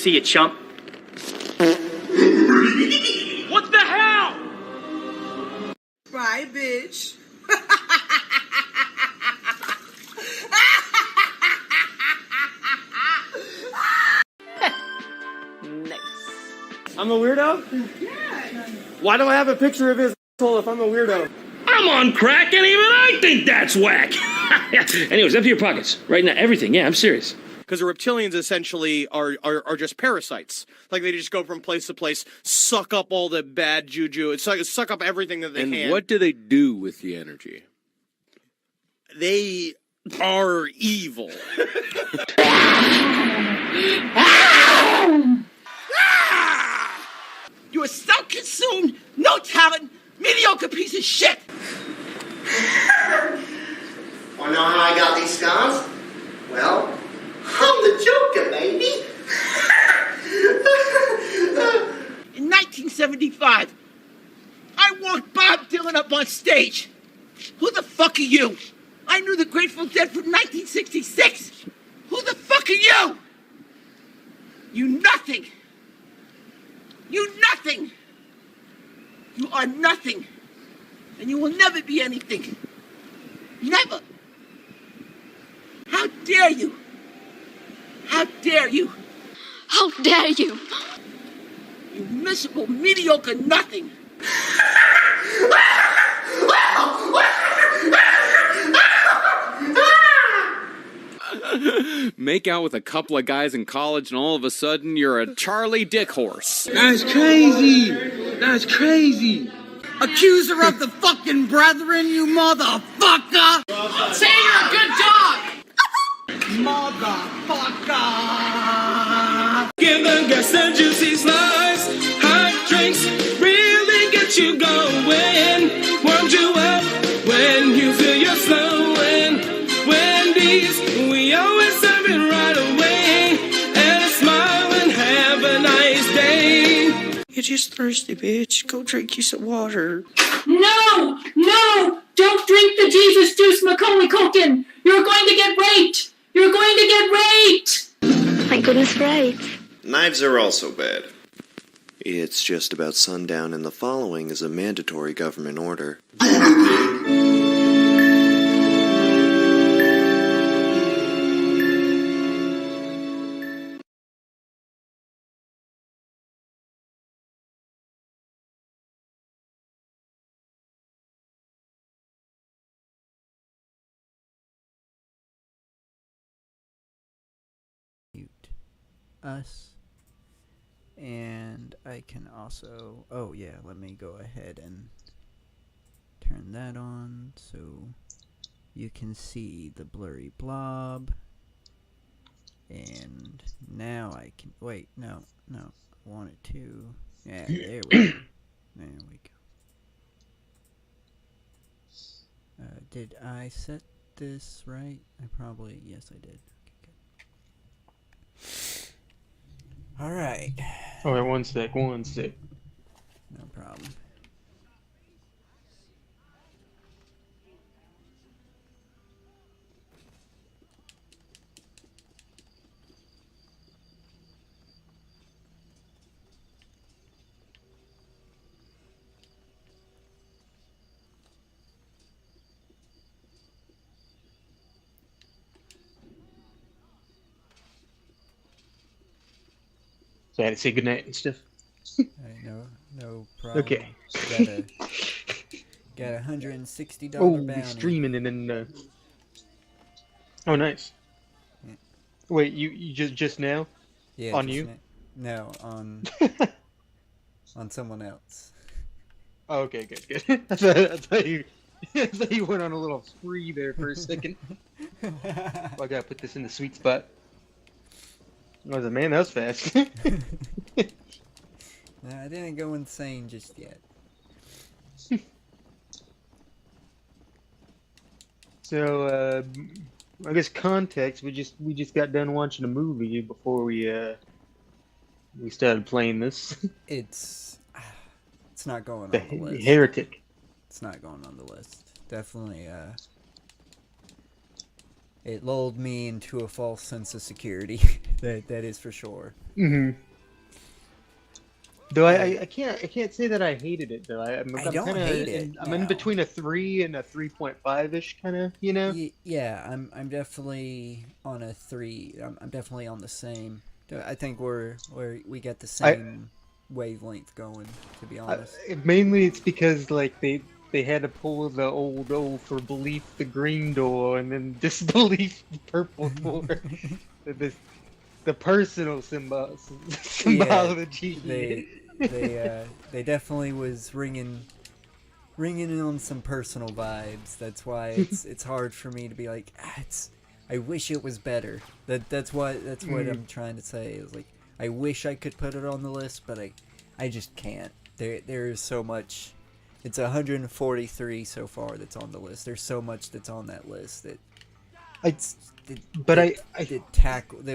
see, you chump. What the hell? Bye, bitch. Nice. I'm a weirdo? Yeah. Why do I have a picture of his asshole if I'm a weirdo? I'm on crack, and even I think that's whack. Anyways, empty your pockets. Right now, everything. Yeah, I'm serious. Because the reptilians essentially are just parasites. Like, they just go from place to place, suck up all the bad juju, and suck up everything that they can. And what do they do with the energy? They are evil. You are self-consumed, no talent, mediocre piece of shit. Wanna know how I got these scars? Well, I'm the Joker, baby. In 1975, I walked Bob Dylan up on stage. Who the fuck are you? I knew the Grateful Dead from 1966. Who the fuck are you? You nothing. You nothing. You are nothing. And you will never be anything. Never. How dare you? How dare you? How dare you? You miserable, mediocre nothing. Make out with a couple of guys in college and all of a sudden you're a Charlie Dick horse. That's crazy. That's crazy. Accuser of the fucking brethren, you motherfucker! Say you're a good dog! Motherfucker! Give the guests a juicy slice. Hot drinks really get you going. Warmed you up when you feel you're slowing. Wendy's, we always serve it right away. And a smile and have a nice day. You're just thirsty, bitch. Go drink you some water. No! No! Don't drink the Jesus juice, Macaulay Culkin! You're going to get raped! You're going to get raped! My goodness, right. Knives are also bad. It's just about sundown, and the following is a mandatory government order. Us, and I can also, oh yeah, let me go ahead and turn that on so you can see the blurry blob. And now I can, wait, no, I wanted to, yeah, there we go, there we go. Did I set this right? Yes I did. Alright. Alright, one sec. No problem. So I had to say goodnight and stuff. No problem. Okay. Got a $160 Oh, bounty. you're streaming and then. Oh, nice. Yeah. Wait, you just now? Yeah. On you? No, on on someone else. Oh, okay, good. I thought you went on a little spree there for a second. Well, I gotta put this in the sweet spot. I was like, man, that was fast. No, I didn't go insane just yet. So, I guess context. We just got done watching a movie before we started playing this. It's not going on The the list. Heretic. It's not going on the list. Definitely it lulled me into a false sense of security. that is for sure. Mm-hmm. Though I can't say that I hated it though. I'm I don't kind of hate it. I'm in No. between a 3 and a 3.5 ish kind of, you know. Yeah, I'm definitely on a 3. I'm definitely on the same. I think we got the same wavelength going. To be honest, Mainly it's because like they had to pull the old for belief the green door and then disbelief the purple door. the personal symbology. They definitely was ringing in on some personal vibes. That's why it's hard for me to be like, I wish it was better. That's what I'm trying to say. Is like, I wish I could put it on the list, but I just can't. There is so much. It's 143 so far that's on the list. There's so much that's on that list that they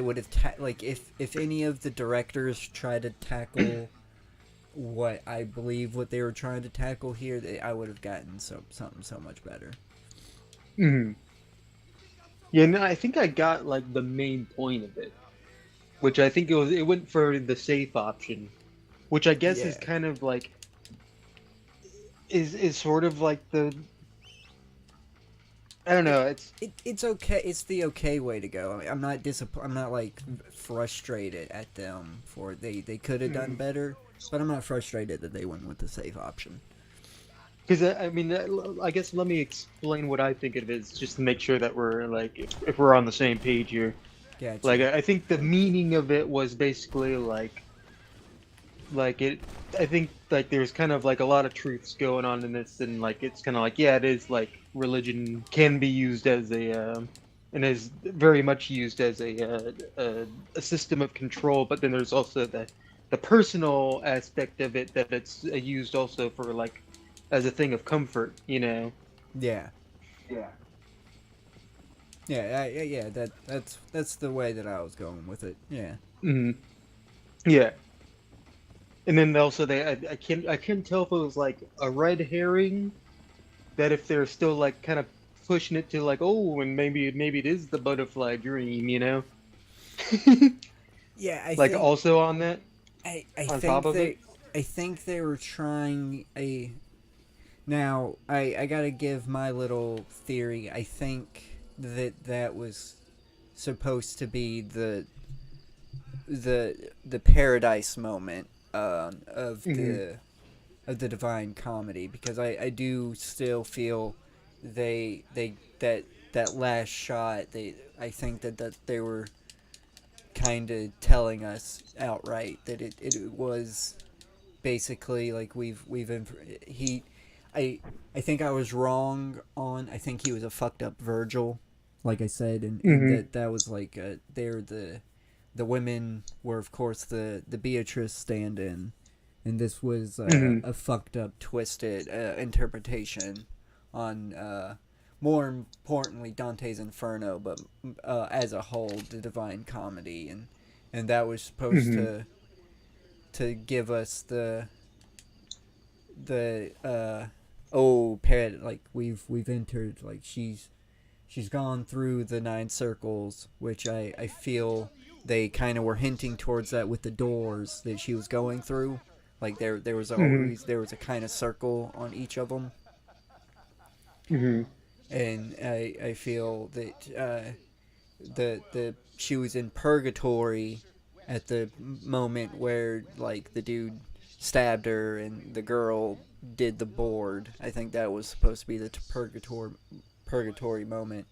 would have like if any of the directors tried to tackle what I believe what they were trying to tackle here, I would have gotten something so much better. Mm-hmm. Yeah, no, I think I got like the main point of it, which I think it went for the safe option, which I guess is kind of like is sort of like the I don't know. It's okay. It's the okay way to go. I mean, I'm not I'm not like frustrated at them for they could have done better, but I'm not frustrated that they went with the safe option. Because I mean, I guess let me explain what I think it is, just to make sure that we're like if we're on the same page here. Gotcha. Like I think the meaning of it was basically like it. I think like there's kind of like a lot of truths going on in this, and like it's kind of like it is like religion can be used as a and is very much used as a system of control, but then there's also the personal aspect of it that it's used also for like as a thing of comfort, you know. Yeah. That's the way that I was going with it. Yeah. Mm-hmm. Yeah. And then also I couldn't tell if it was like a red herring, that if they're still like kind of pushing it to like, oh, and maybe it is the butterfly dream, you know. Yeah, I like think, also on that. I on think top of it. I think they were trying a. Now I gotta give my little theory. I think that was supposed to be the paradise moment of the Divine Comedy, because I do still feel that last shot, I think that they were kind of telling us outright that it was basically like I think I was wrong on, I think he was a fucked up Virgil, like I said, and that was like they're the women were of course the Beatrice stand-in, and this was a fucked up, twisted interpretation on more importantly Dante's Inferno, but as a whole the Divine Comedy, and that was supposed to give us the like we've entered, like she's gone through the 9 circles, which I feel they kind of were hinting towards that with the doors that she was going through. Like there was always there was a kind of circle on each of them. And I feel that the she was in purgatory at the moment where like the dude stabbed her and the girl did the board. I think that was supposed to be the purgatory moment,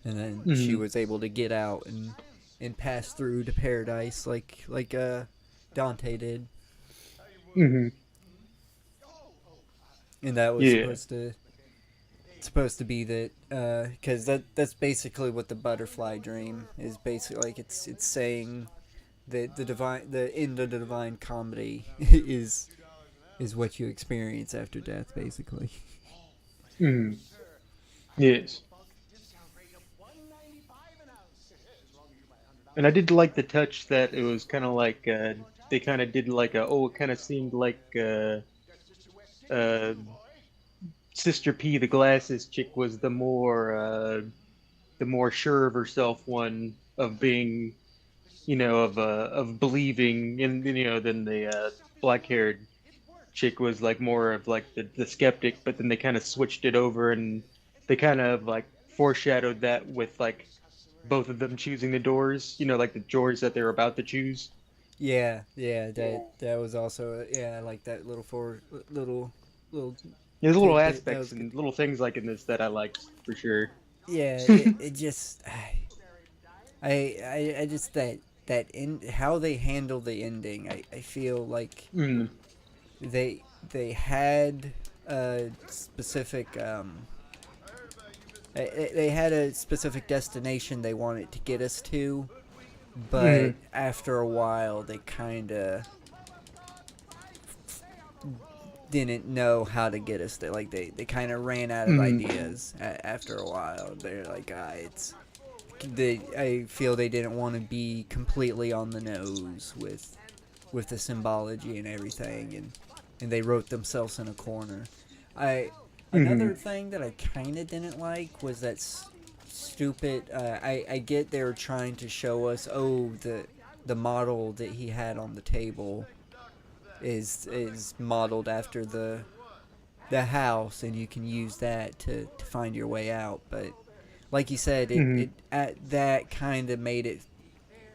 and then she was able to get out and pass through to paradise like Dante did. And that was supposed to be that, because that's basically what the butterfly dream is. Basically, like it's saying that the end of the Divine Comedy is what you experience after death, basically. Yes. And I did like the touch that it was kind of like they kind of did like it kind of seemed like Sister P, the glasses chick, was the more the more sure of herself one of being, of believing in, than the black-haired chick was like more of like the skeptic, but then they kind of switched it over and they kind of like foreshadowed that with like both of them choosing the doors, like the doors that they're about to choose. Yeah, that was also I like that little There's little tidbit. That aspects was good. and little things like in this that I liked for sure. Yeah, it just I just how they handle the ending. I feel like Mm. they had a specific they had a specific destination they wanted to get us to, but after a while they kind of didn't know how to get us there. Like they kind of ran out of ideas after a while. They're like, I feel they didn't want to be completely on the nose with the symbology and everything, and they wrote themselves in a corner. Another thing that I kind of didn't like was that stupid. I get they were trying to show us, the model that he had on the table is modeled after the house, and you can use that to find your way out. But like you said, that kind of made it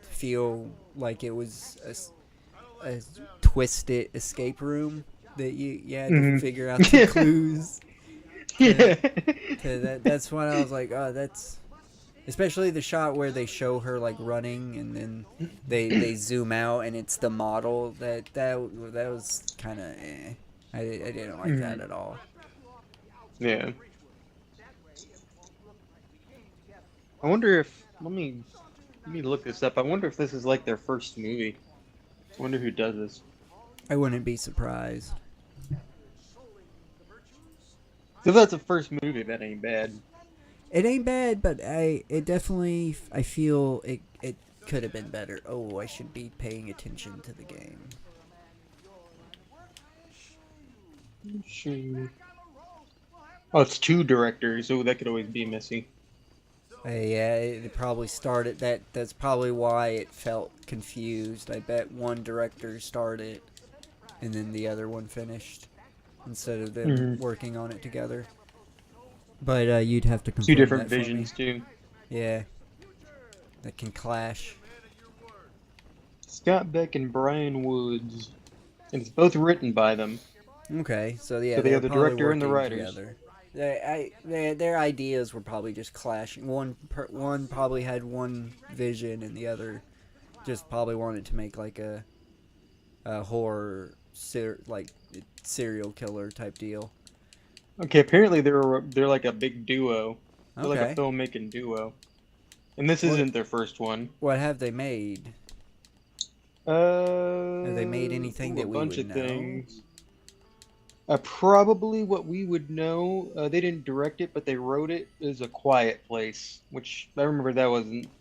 feel like it was a twisted escape room that you had to figure out the clues. That's when I was like, oh, that's... Especially the shot where they show her like running, and then they zoom out, and it's the model. That was kind of I didn't like that at all. Yeah. I wonder if let me look this up. I wonder if this is like their first movie. I wonder who does this. I wouldn't be surprised. So if that's the first movie, that ain't bad. It ain't bad, but I feel it could have been better. Oh, I should be paying attention to the game. Oh, it's two directors. Oh, that could always be messy. Yeah, it probably started that. That's probably why it felt confused. I bet one director started, and then the other one finished, instead of them working on it together. But you'd have to confirm two different that for visions me. too. Yeah, that can clash. Scott Beck and Brian Woods, and it's both written by them. Okay, so yeah, so they have the director and the writers. Together. Their ideas were probably just clashing. One probably had one vision, and the other just probably wanted to make like a horror serial killer type deal. Okay, apparently they're like a big duo. They're Okay. like a filmmaking duo. And this isn't their first one. What have they made? Have they made anything that we would know? A bunch of things. Probably what we would know. They didn't direct it, but they wrote it. Is A Quiet Place, which I remember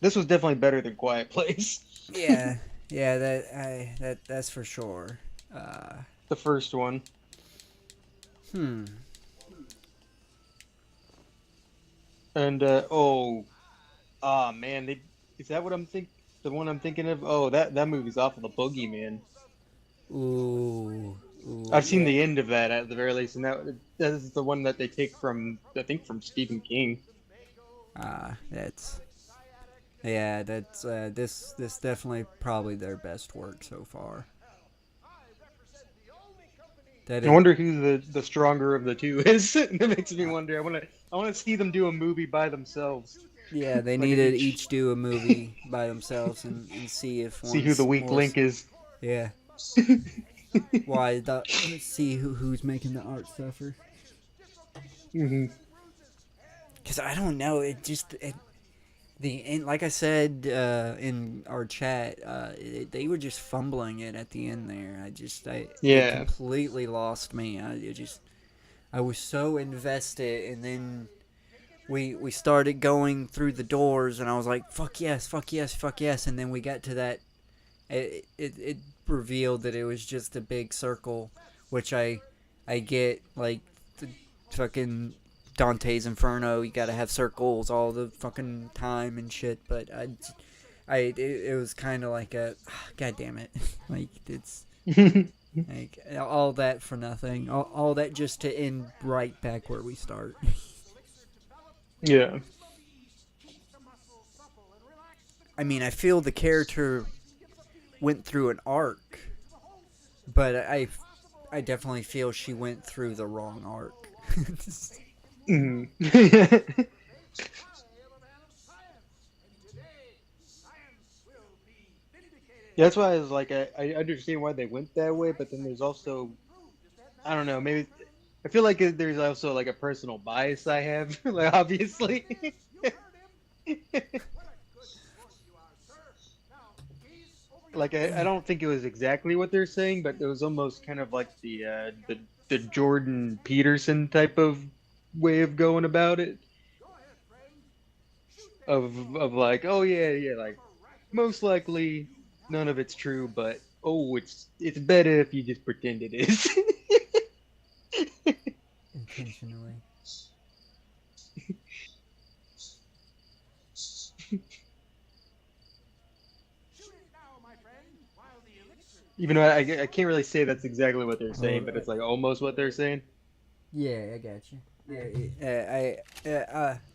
this was definitely better than Quiet Place. Yeah, that's for sure. The first one. And man, is that what I'm think? The one I'm thinking of? Oh, that movie's awful. The Boogeyman. Ooh, I've seen the end of that at the very least, and that is the one that they take from, I think, from Stephen King. That's this definitely probably their best work so far. I wonder who the stronger of the two is. That makes me wonder. I want to see them do a movie by themselves. Yeah, they need to each do a movie by themselves and see if who the weak link is. Yeah. Why? Let's see who's making the art suffer. Because I don't know. Like I said in our chat, they were just fumbling it at the end there. It completely lost me. I was so invested, and then we started going through the doors, and I was like, fuck yes, fuck yes, fuck yes, and then we got to that. It revealed that it was just a big circle, which I get, like, the fucking Dante's Inferno, you gotta have circles all the fucking time and shit, but it was kind of like a, god damn it, like, it's, like, all that for nothing, all that just to end right back where we start. Yeah. I mean, I feel the character went through an arc, but I definitely feel she went through the wrong arc. Mm. Yeah, that's why I was like, I understand why they went that way, but then there's also, I don't know, maybe I feel like there's also like a personal bias I have, like obviously. Like I don't think it was exactly what they're saying, but it was almost kind of like the Jordan Peterson type of way of going about it. Of like, oh yeah, like most likely none of it's true, but oh, it's better if you just pretend it is. Intentionally. Even though I can't really say that's exactly what they're saying, but it's like almost what they're saying. Yeah, I got you.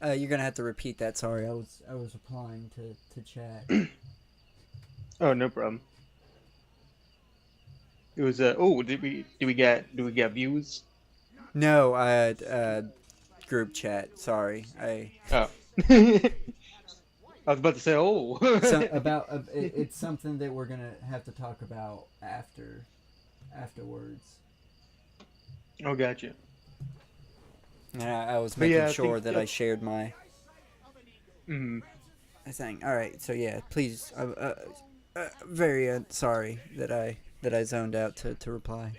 You're gonna have to repeat that. Sorry, I was replying to chat. Oh, no problem. It was oh, do we get views? No, group chat. Sorry, Oh. I was about to say, oh. It's something that we're gonna have to talk about afterwards. Oh, gotcha. Yeah, I was making sure that I shared my thing. All right, so yeah, please. Very sorry that I zoned out to reply.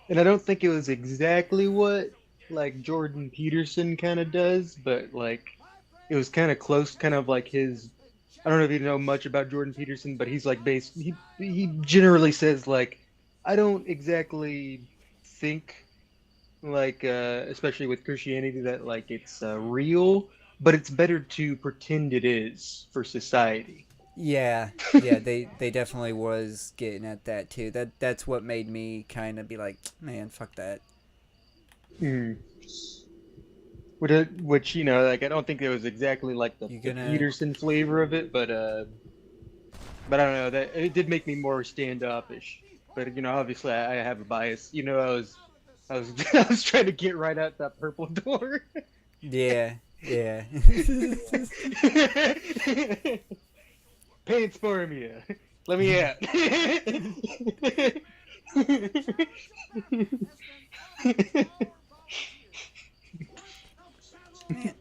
And I don't think it was exactly what like Jordan Peterson kind of does, but like it was kind of close, kind of like his. I don't know if you know much about Jordan Peterson, but he's like he generally says like, I don't exactly think like especially with Christianity that like it's real, but it's better to pretend it is for society. Yeah, they definitely was getting at that too. That's what made me kind of be like, man, fuck that. Which you know, like I don't think it was exactly like the Peterson flavor of it, but I don't know, that it did make me more standoffish. But you know, obviously I have a bias. You know, I was I was trying to get right at that purple door. Yeah. Panspermia. Let me out. Man.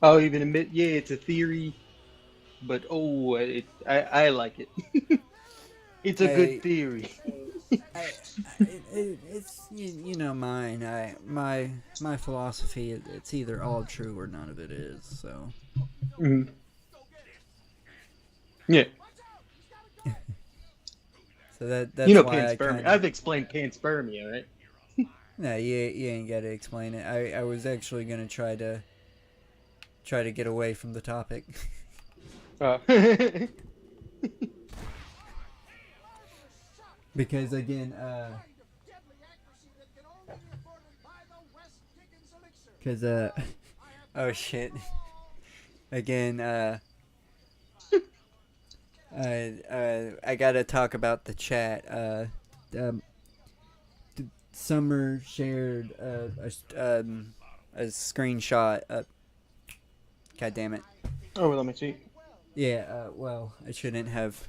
I'll even admit, yeah, it's a theory, but I like it. It's a good theory. It's you know mine. My philosophy. It's either all true or none of it is. So. Mm-hmm. Yeah. So that's you know why panspermia. I've explained panspermia, right? No, you ain't got to explain it. I was actually gonna try to get away from the topic. Because again, oh shit. Again, I gotta talk about the chat. Summer shared a screenshot. God damn it. Oh, let me see. Yeah, well, I shouldn't have.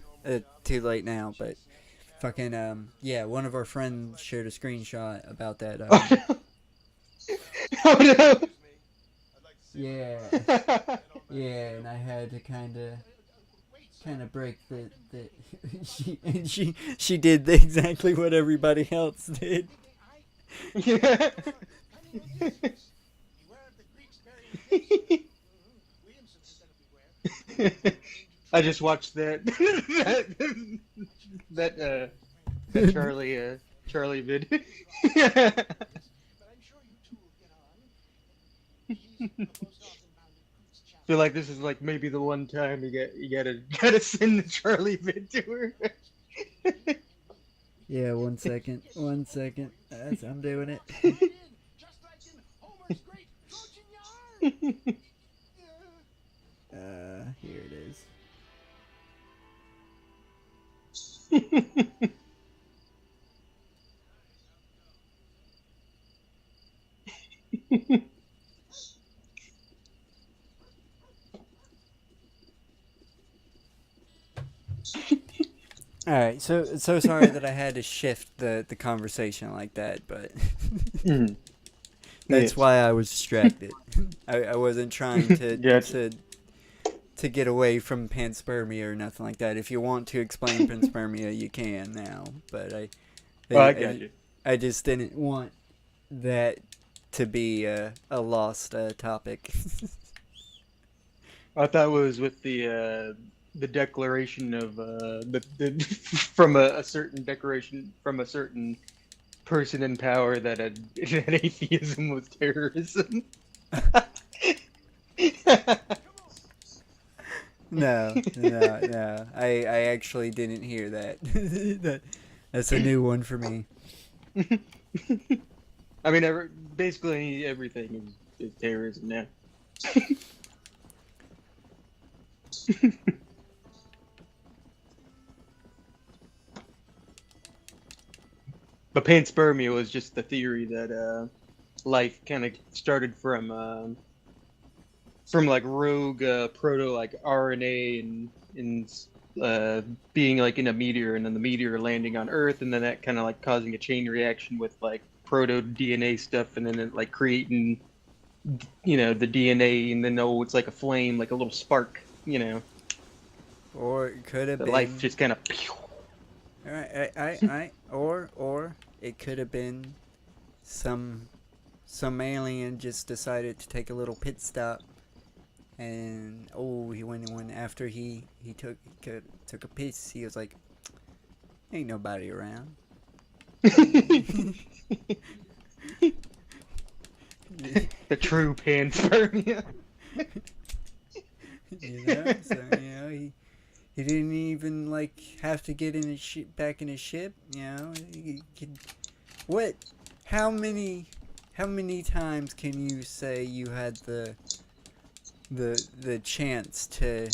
Too late now, but fucking, yeah, one of our friends shared a screenshot about that. Oh no! Yeah, and I had to kind of break the she did exactly what everybody else did. Yeah. I just watched that that Charlie vid. Feel like this is like maybe the one time you gotta send the Charlie vid to her. Yeah, 1 second. 1 second. I'm doing it. Here it is. All right, so sorry that I had to shift the conversation like that, but that's why I was distracted. I wasn't trying to to get away from panspermia or nothing like that. If you want to explain panspermia, you can now, but I got you. I just didn't want that to be a lost topic. I thought it was with the declaration of from a certain declaration from a certain person in power that atheism was terrorism. No. I actually didn't hear that. That's a new one for me. I mean, basically everything is terrorism now. But panspermia was just the theory that life kind of started from like rogue proto like RNA and being like in a meteor, and then the meteor landing on Earth, and then that kind of like causing a chain reaction with like proto DNA stuff, and then it like creating the DNA, and then it's like a flame, like a little spark, Or it could have been life just kind of. All right. Or it could have been some alien just decided to take a little pit stop, and he went after he took a piss, he was like, ain't nobody around. The true panspermia. He didn't even like have to get in back in his ship. He could. What? How many times can you say you had the chance to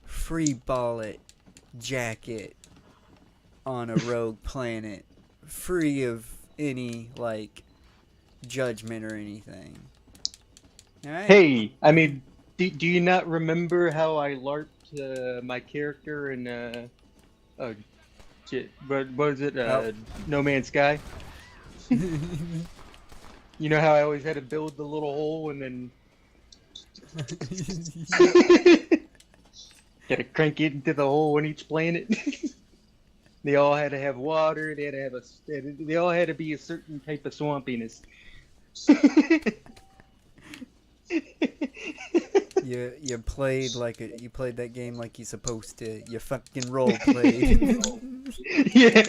free ball it, jack it on a rogue planet, free of any like judgment or anything? All right. Hey, I mean, do you not remember how I LARPed my character in what was it? No Man's Sky. You know how I always had to build the little hole and then gotta crank it into the hole on each planet. They all had to have water. They had to have they all had to be a certain type of swampiness. You played that game like you're supposed to. You fucking role played. Yeah.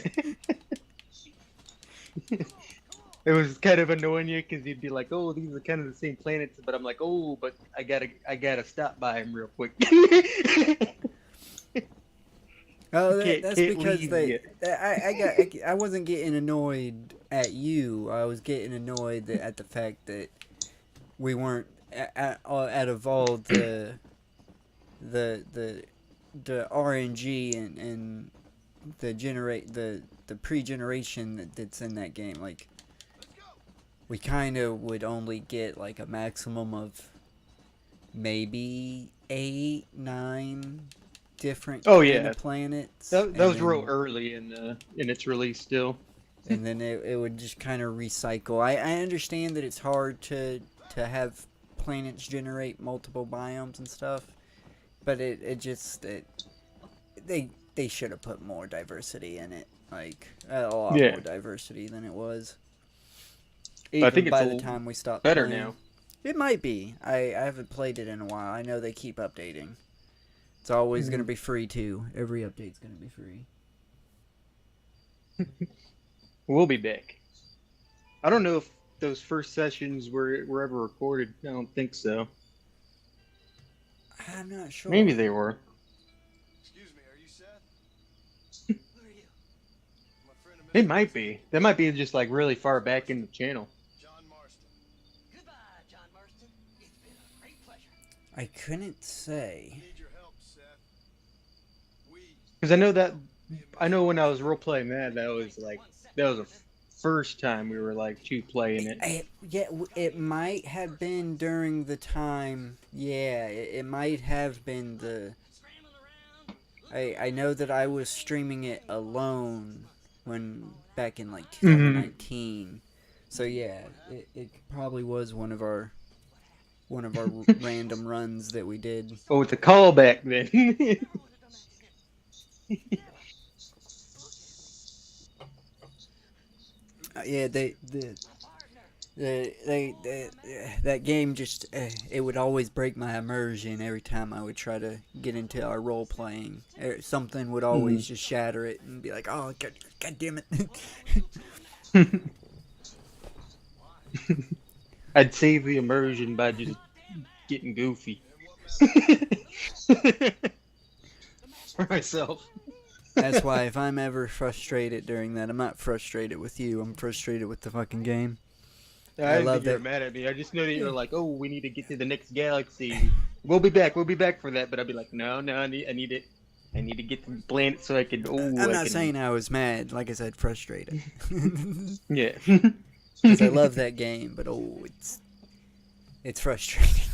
It was kind of annoying you because you'd be like, "Oh, these are kind of the same planets," but I'm like, "Oh, but I gotta stop by them real quick." Oh, that's because I wasn't getting annoyed at you. I was getting annoyed at the fact that we weren't out of all the RNG and the pre-generation that's in that game. Like, we kind of would only get like a maximum of maybe 8, 9 different planets. That was real early in its release still. And then it would just kind of recycle. I understand that it's hard to have planets generate multiple biomes and stuff, but they should have put more diversity in it, like a lot more diversity than it was. Even I think by it's the time we stopped better playing. now. It might be. I haven't played it in a while. I know they keep updating. It's always gonna be free too. Every update's gonna be free. We'll be back. I don't know if those first sessions were ever recorded. I don't think so. I'm not sure. Maybe they were. Excuse me, are you Seth? Who are you? My friend and They might be. They might be just like really far back in the channel. John Marston. Goodbye, John Marston. It's been a great pleasure. I couldn't say. Need your help, Seth. We Because I know when I was role playing that was a first time we were like two playing it. It might have been during the time. Yeah, it might have been the. I know that I was streaming it alone back in like 2019. So yeah, it probably was one of our random runs that we did. Oh, it's a callback then. Yeah, that game just it would always break my immersion every time I would try to get into our role playing. Something would always just shatter it and be like, "Oh, God damn it!" I'd save the immersion by just getting goofy for myself. That's why if I'm ever frustrated during that, I'm not frustrated with you. I'm frustrated with the fucking game. I love think you're that. mad at me. I just know that you're like, oh, we need to get to the next galaxy. We'll be back for that. But I'll be like, no, I need to get to the planet so I can. Oh, I'm not saying I was mad. Like I said, frustrated. Yeah. Because I love that game, but it's frustrating.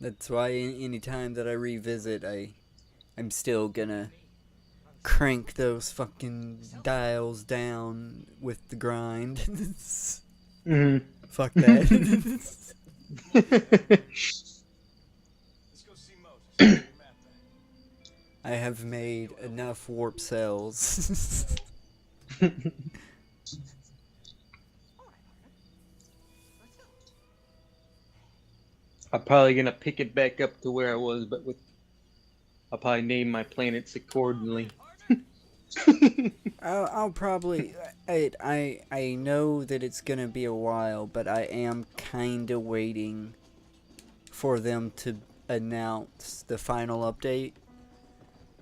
That's why any time that I revisit, I'm still gonna crank those fucking dials down with the grind. Fuck that. I have made enough warp cells. I'm probably gonna pick it back up to where I was, but I'll probably name my planets accordingly. I'll probably I know that it's gonna be a while, but I am kinda waiting for them to announce the final update.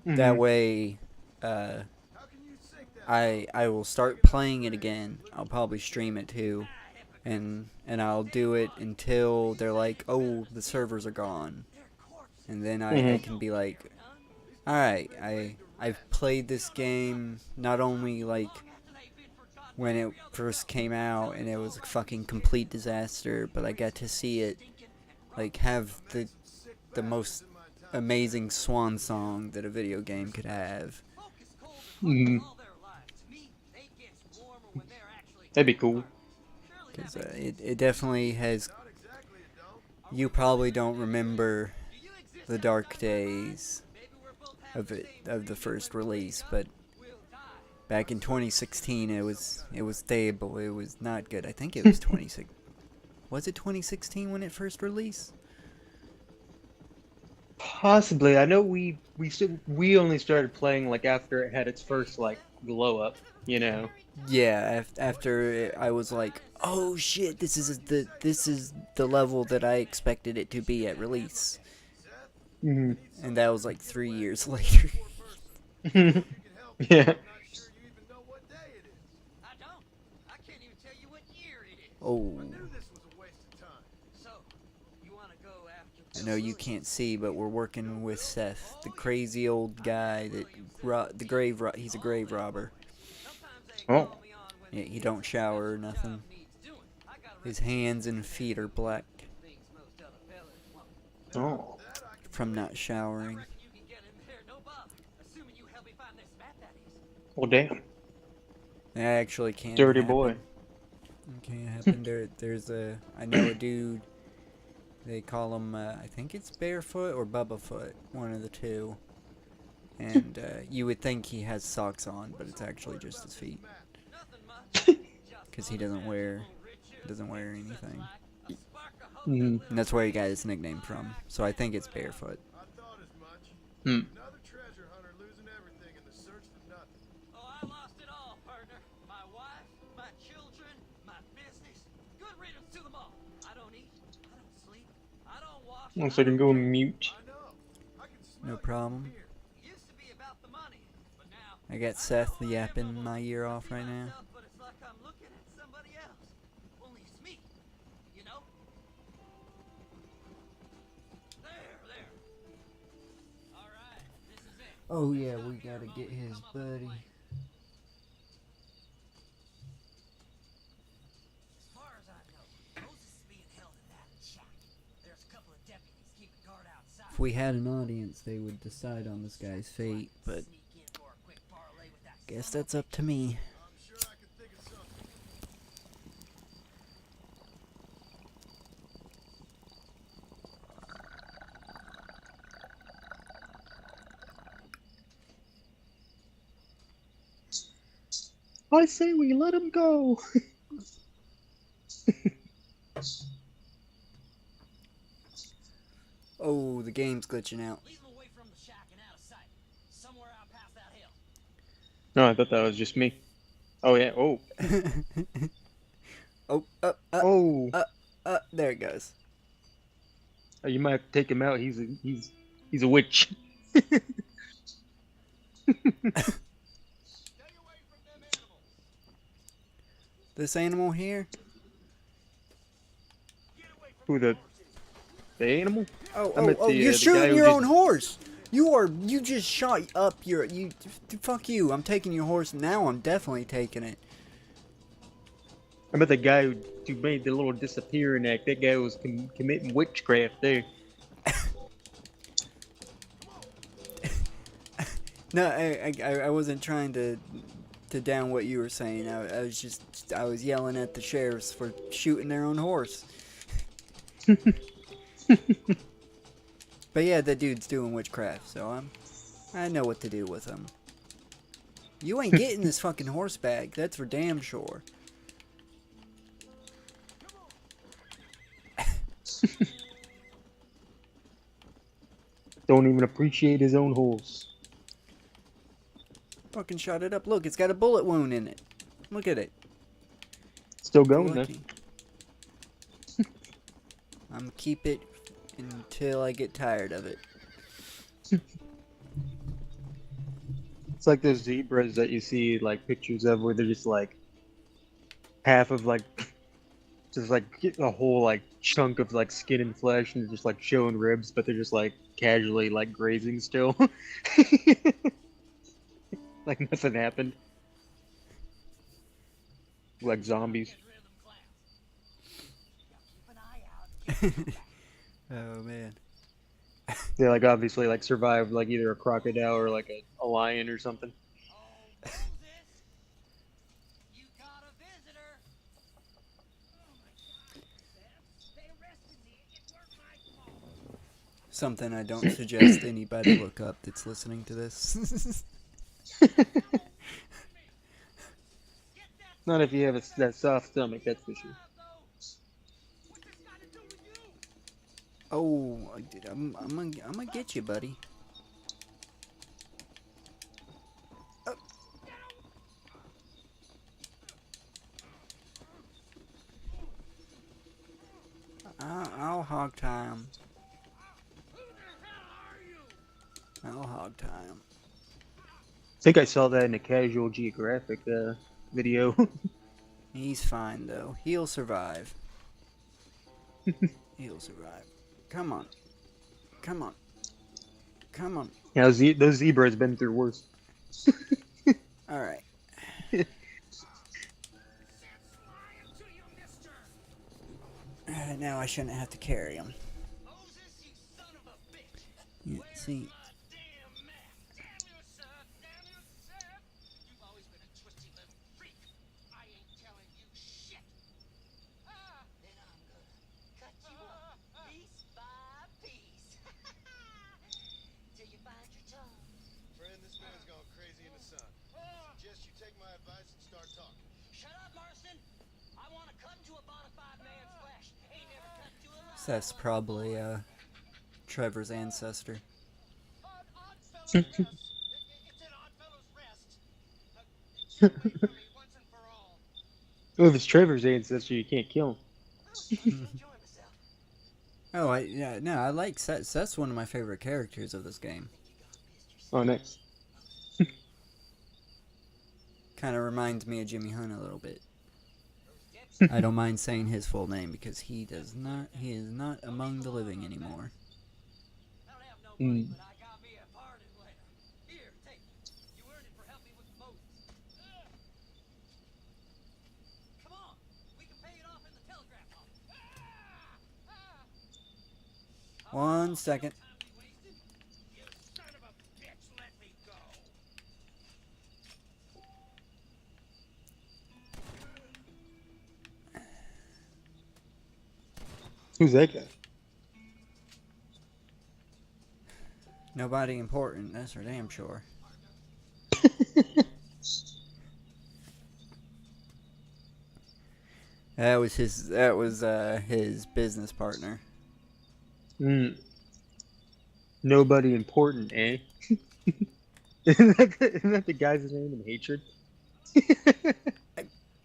That way, I will start playing it again. I'll probably stream it too, and I'll do it until they're like, oh, the servers are gone, and then I can be like, all right, I've played this game not only like when it first came out and it was a fucking complete disaster, but I got to see it like have the most amazing swan song that a video game could have. That'd be cool. Because it definitely has. You probably don't remember the dark days of the first release, but back in 2016 it was stable. It was not good. I think it was 26. Was it 2016 when it first released? Possibly. I know we only started playing like after it had its first like glow up, you know. Yeah, after I was like, oh shit, this is the level that I expected it to be at release. And that was like 3 years later. Yeah. Oh. I know you can't see, but we're working with Seth, the crazy old guy that he's a grave robber. Oh. Yeah, he don't shower or nothing. His hands and feet are black. Oh. From not showering. Well, damn. That actually can't Dirty happen. boy. It can't happen. There's I know a dude. They call him, I think it's Barefoot or Bubba Foot, one of the two. And you would think he has socks on, but it's actually just his feet. Because he doesn't wear anything. And that's where he got his nickname from. So I think it's Barefoot. Hmm. Another treasure hunter losing everything in the search for nothing. Oh, I lost it all, partner. My wife, my children, my business. Good riddance to them all. I don't eat. I don't sleep. I don't wash. Looks like I can go mute. No problem. Used to be about the money, but now I got Seth yapping my ear off right now. but it's like I'm looking at somebody else. Only it's me. You know? There. All right, this is it. Oh yeah, we gotta get his buddy. As far as I know, Moses is being held in that shack. There's a couple of deputies keeping guard outside. If we had an audience, they would decide on this guy's fate, but guess that's up to me. I say we let him go. Oh, the game's glitching out. No, I thought that was just me. Oh yeah. Oh. Oh. There it goes. Oh, you might have to take him out. He's a witch. This animal here? Who, the animal? Oh, you're shooting your own horse! You just shot up fuck you, I'm taking your horse now, I'm definitely taking it. I bet the guy who made the little disappearing act, that guy was committing witchcraft there. No, I wasn't trying to down what you were saying. I was yelling at the sheriffs for shooting their own horse. But yeah, the dude's doing witchcraft, so I know what to do with him. You ain't getting this fucking horse back, that's for damn sure. Don't even appreciate his own horse. Fucking shot it up. Look, it's got a bullet wound in it. Look at it. Still going there. I'm gonna keep it until I get tired of it. It's like those zebras that you see like pictures of where they're just like half of like just like a whole like chunk of like skin and flesh and just like showing ribs, but they're just like casually like grazing still. Like nothing happened. Like zombies. Oh man. They like obviously like survived like either a crocodile or like a lion or something. Something I don't suggest anybody look up that's listening to this. Not if you have that soft stomach, that's for sure. Oh, I'm gonna get you, buddy. Oh. I'll hog tie him. I'll hog tie him. I think I saw that in a Casual Geographic video. He's fine though. He'll survive. He'll survive. Come on. Come on. Come on. Yeah, those zebras been through worse. Alright. Now I shouldn't have to carry him. Yeah, see. Friend, this man's gone crazy in the sun. Suggest you take my advice and start talking. Shut up, Marston. I want to cut to a bona fide man's flesh. Ain't never cut to a lie. That's probably Trevor's ancestor. Well, if it's Trevor's ancestor, you can't kill him. Oh, I like Seth. Seth's one of my favorite characters of this game. Oh, nice. Kind of reminds me of Jimmy Hunt a little bit. I don't mind saying his full name because he is not among the living anymore. Mm. One second. Who's that guy? Nobody important, that's for damn sure. That was his business partner. Nobody important, eh? Isn't that the guy's name in Hatred?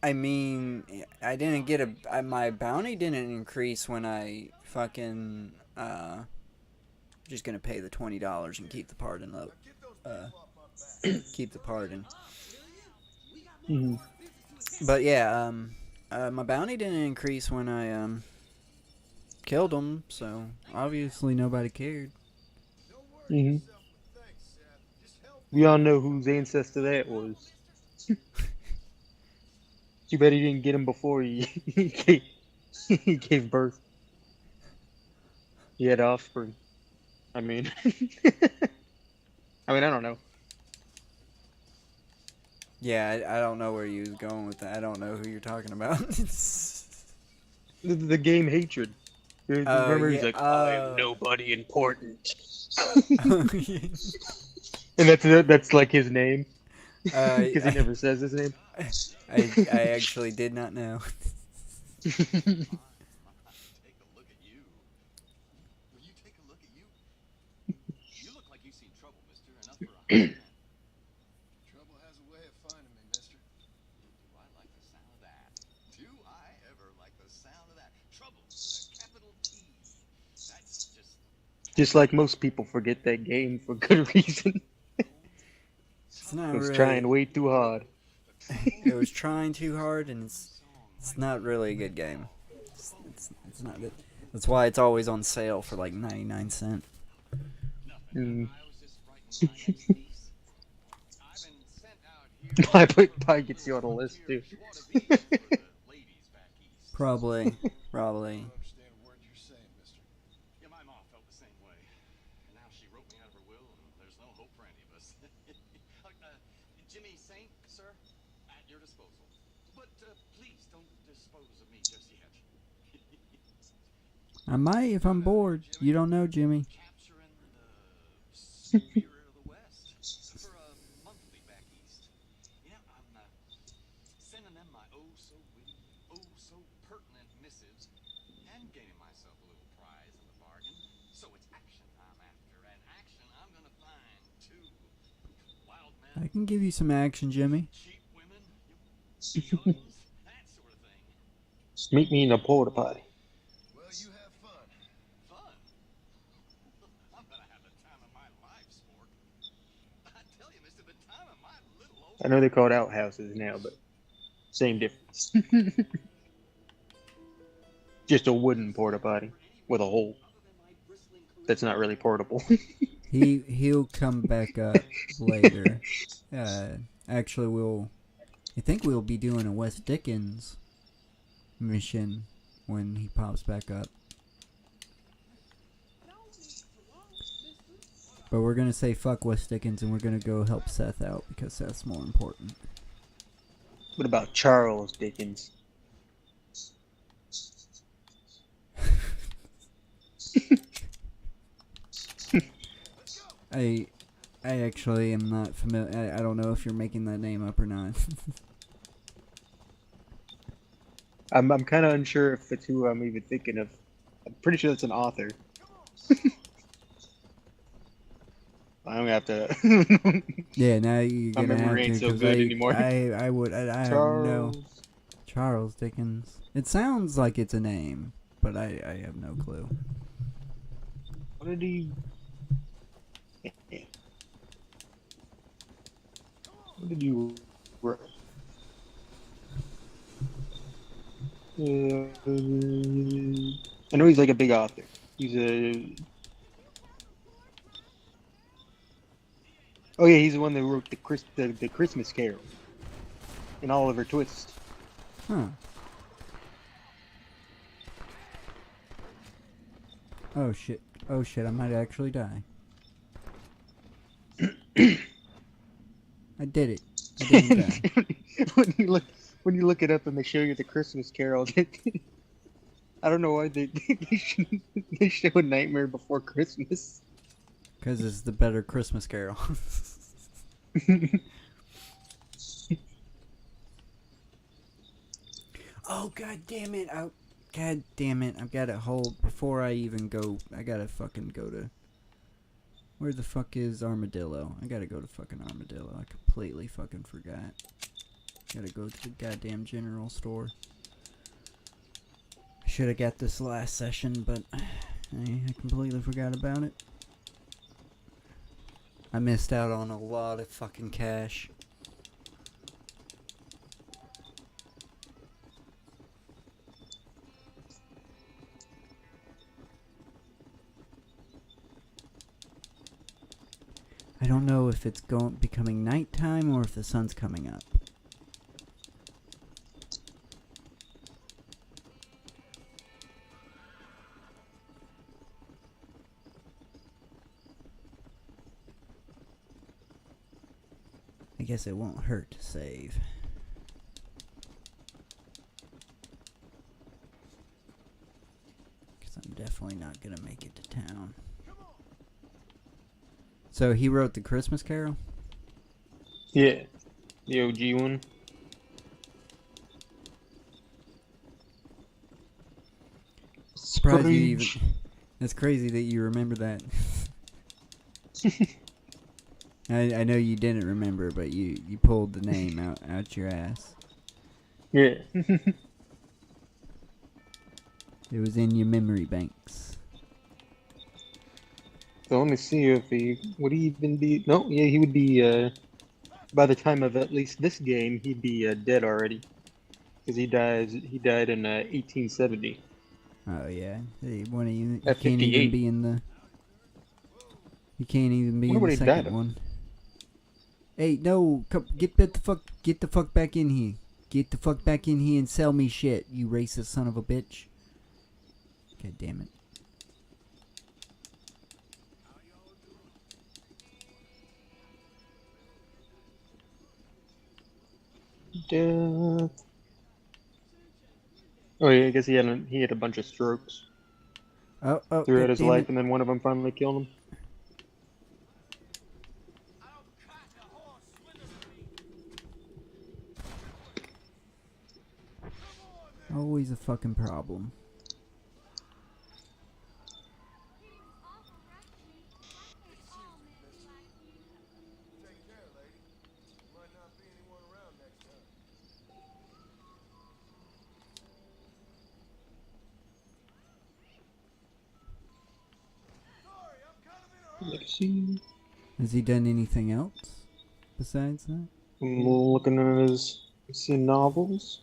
I mean, I didn't get my bounty didn't increase when I fucking just gonna pay the $20 and keep the pardon keep the pardon. Mm-hmm. But yeah, my bounty didn't increase when I killed him, so obviously nobody cared. Mm-hmm. We all know whose ancestor that was. Too bad he didn't get him before he he gave birth. He had offspring. I mean, I don't know. Yeah, I don't know where you was going with that. I don't know who you're talking about. The game Hatred. Remember, he's like, I am nobody important. And that's like his name. Because he never says his name. I actually did not know. Trouble has a way of finding me, mister. Do I like the sound of that? Do I ever like the sound of that? Trouble with a capital T. That's Just like most people forget that game for good reason. It's not It was really, trying way too hard. It was trying too hard, and it's not really a good game. It's not good. That's why it's always on sale for like 99 cents. Mm. Probably gets you on the list too. Probably. Jimmy Saint, sir, at your disposal. But please don't dispose of me just yet. I might if I'm bored. You don't know, Jimmy. Capturing the Superior of the West for a monthly back east. Yeah, I'm sending them my oh-so-witty, oh-so-pertinent missives and gaining myself a little prize in the bargain. So it's action I'm after, and action I'm gonna find, too. Wild men. I can give you some action, Jimmy. Cheap women, guns, that sort of thing. Meet me in a porta potty. Well, you have fun. Fun? I'm gonna have the time of my life, sport. I tell you, mister, the time of my little old... I know they're called outhouses now, but same difference. Just a wooden porta potty with a hole. That's not really portable. He'll come back up later. Actually, I think we'll be doing a West Dickens mission when he pops back up. But we're gonna say fuck West Dickens and we're gonna go help Seth out because Seth's more important. What about Charles Dickens? I actually am not familiar. I don't know if you're making that name up or not. I'm kind of unsure if it's who I'm even thinking of. I'm pretty sure that's an author. I'm gonna have to. Yeah, now you're My gonna have memory to ain't so because good anymore. I have no Charles Dickens. It sounds like it's a name, but I have no clue. What did he? What did you write? I know he's like a big author. He's a. Oh yeah, he's the one that wrote the Christmas Carol and Oliver Twist. Huh. Oh shit. Oh shit, I might actually die. I did it. I didn't die. when you look it up and they show you the Christmas Carol, I don't know why they show a Nightmare Before Christmas. Because it's the better Christmas Carol. Oh god damn it! God damn it! I've got to hold before I even go. I gotta fucking go to. Where the fuck is Armadillo? I gotta go to fucking Armadillo. I completely fucking forgot. Gotta go to the goddamn general store. I should have got this last session, but I completely forgot about it. I missed out on a lot of fucking cash. I don't know if it's becoming nighttime or if the sun's coming up. I guess it won't hurt to save. Because I'm definitely not going to make it to town. So he wrote the Christmas Carol? Yeah, the OG one. Surprised you even. That's crazy that you remember that. I know you didn't remember, but you pulled the name out your ass. Yeah. It was in your memory banks. So let me see if would he even be? No, yeah, he would be. By the time of at least this game, he'd be dead already, because he died in 1870. Oh yeah, he can't At even 58. be in the. He can't even be Wonder in what the he died second of. one. Hey, no, get the fuck back in here. Get the fuck back in here and sell me shit, you racist son of a bitch. God damn it. Death. Oh yeah, I guess he had a bunch of strokes throughout his damn life, it. and then one of them finally killed him. Always a fucking problem. Let's see. Has he done anything else besides that? I'm looking at his novels.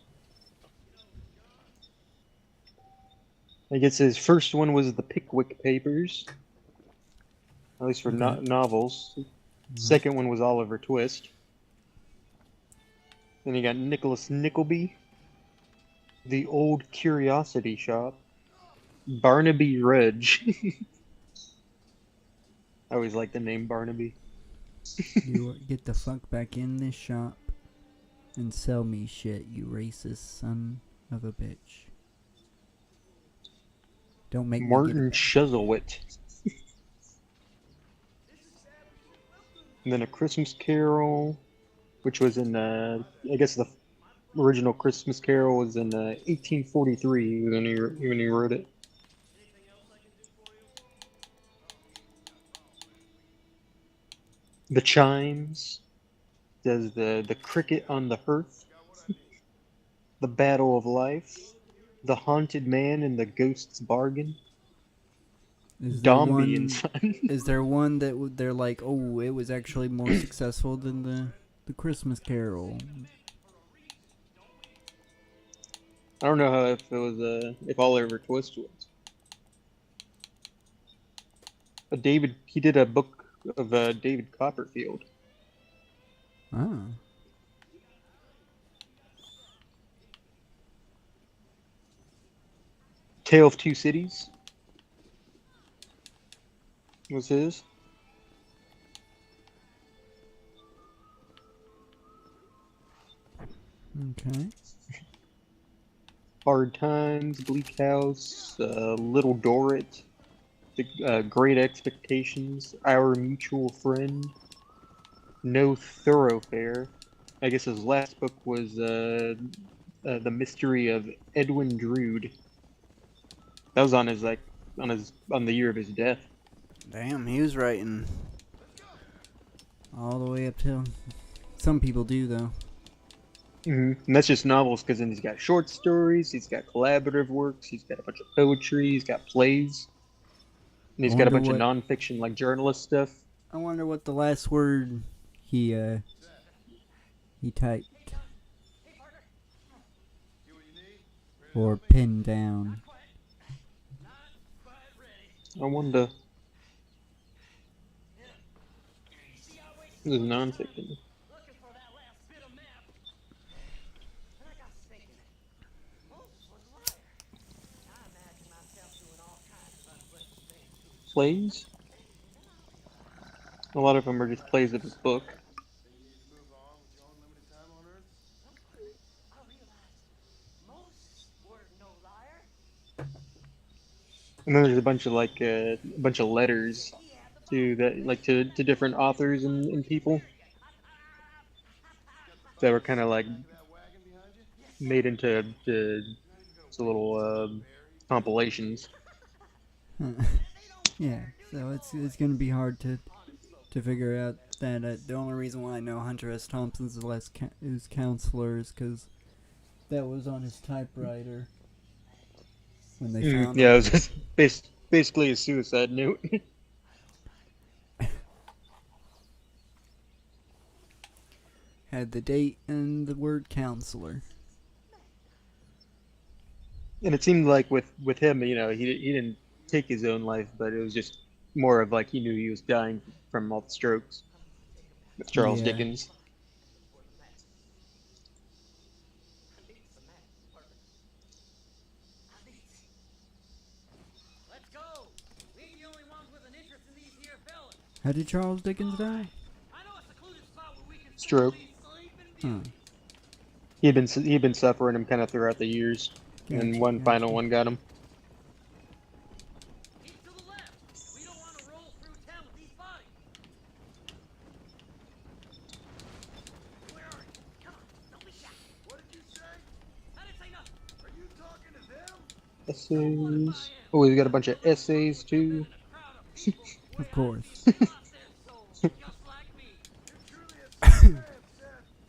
I guess his first one was the Pickwick Papers, at least for Okay. novels. Second one was Oliver Twist. Then you got Nicholas Nickleby, The Old Curiosity Shop, Barnaby Rudge. I always like the name Barnaby. You get the fuck back in this shop and sell me shit, you racist son of a bitch. Don't make Martin me Chuzzlewit. And then A Christmas Carol, which was in, I guess the original Christmas Carol was in 1843 when he wrote it. The chimes. Does the cricket on the hearth. The battle of life. The haunted man and the ghost's bargain. Is there Dombey and one? Son. Is there one that they're like, oh, it was actually more successful than the Christmas Carol? I don't know how if it was if Oliver Twist was. He did a book of David Copperfield. Ah. Tale of Two Cities was his. Okay. Hard Times, Bleak House, Little Dorrit, The Great Expectations, Our Mutual Friend, No Thoroughfare. I guess his last book was The Mystery of Edwin Drood. That was on his on the year of his death. Damn, he was writing all the way up till. Some people do though. And that's just novels, because then he's got short stories, he's got collaborative works, he's got a bunch of poetry, he's got plays, and he's got a bunch of nonfiction like journalist stuff. I wonder what the last word he typed or pinned down. I wonder. This is nonfiction. Plays? A lot of them are just plays of his book. And then there's a bunch of letters to to different authors and people that were kind of like made into little compilations. Yeah, so it's gonna be hard to figure out that. The only reason why I know Hunter S. Thompson's is counselor is because that was on his typewriter when they found yeah, him. it was just basically a suicide note. Had the date and the word counselor. And it seemed like with him, he didn't take his own life, but it was just more of like he knew he was dying from all the strokes. With Charles Dickens. How did Charles Dickens die? Stroke. Huh. He'd been suffering him kind of throughout the years, and one final one got him. Essays. Oh, he's got a bunch of essays too. Of course.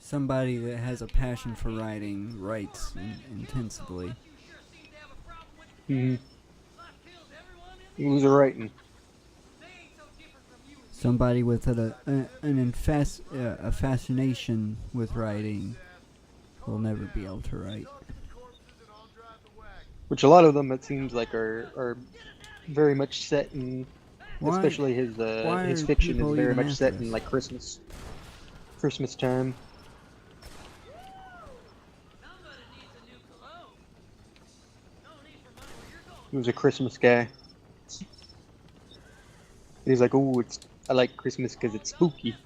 Somebody that has a passion for writing writes intensively. He was writing. Somebody with a fascination with writing will never be able to write. Which a lot of them, it seems like, are very much set in, especially his fiction is very much set in like Christmas time. He was a Christmas guy. He's like, oh, I like Christmas because it's spooky.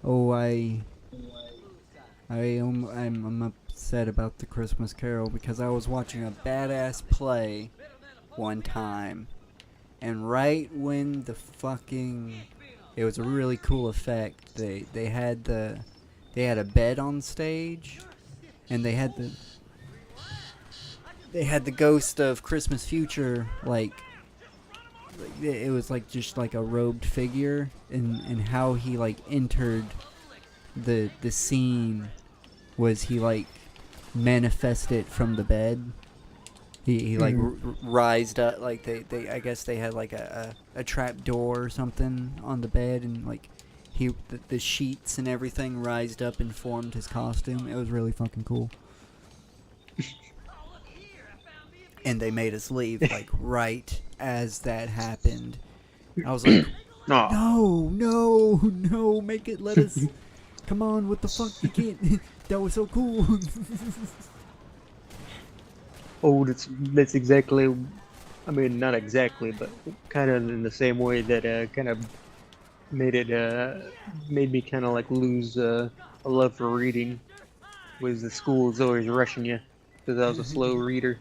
Oh, I'm upset about the Christmas Carol because I was watching a badass play one time, and right when it was a really cool effect. They had a bed on stage, and they had they had the ghost of Christmas Future, like it was like just like a robed figure, and how he like entered the scene was he like manifested from the bed. He like rised up, like they I guess they had like a trap door or something on the bed, and like the sheets and everything rised up and formed his costume. It was really fucking cool. And they made us leave like right as that happened. I was like, no, make it, let us. Come on, what the fuck, you can't. That was so cool. Oh, that's exactly. I mean, not exactly, but kind of in the same way that kind of made me kind of like lose a love for reading. Was the school was always rushing you because I was a slow reader.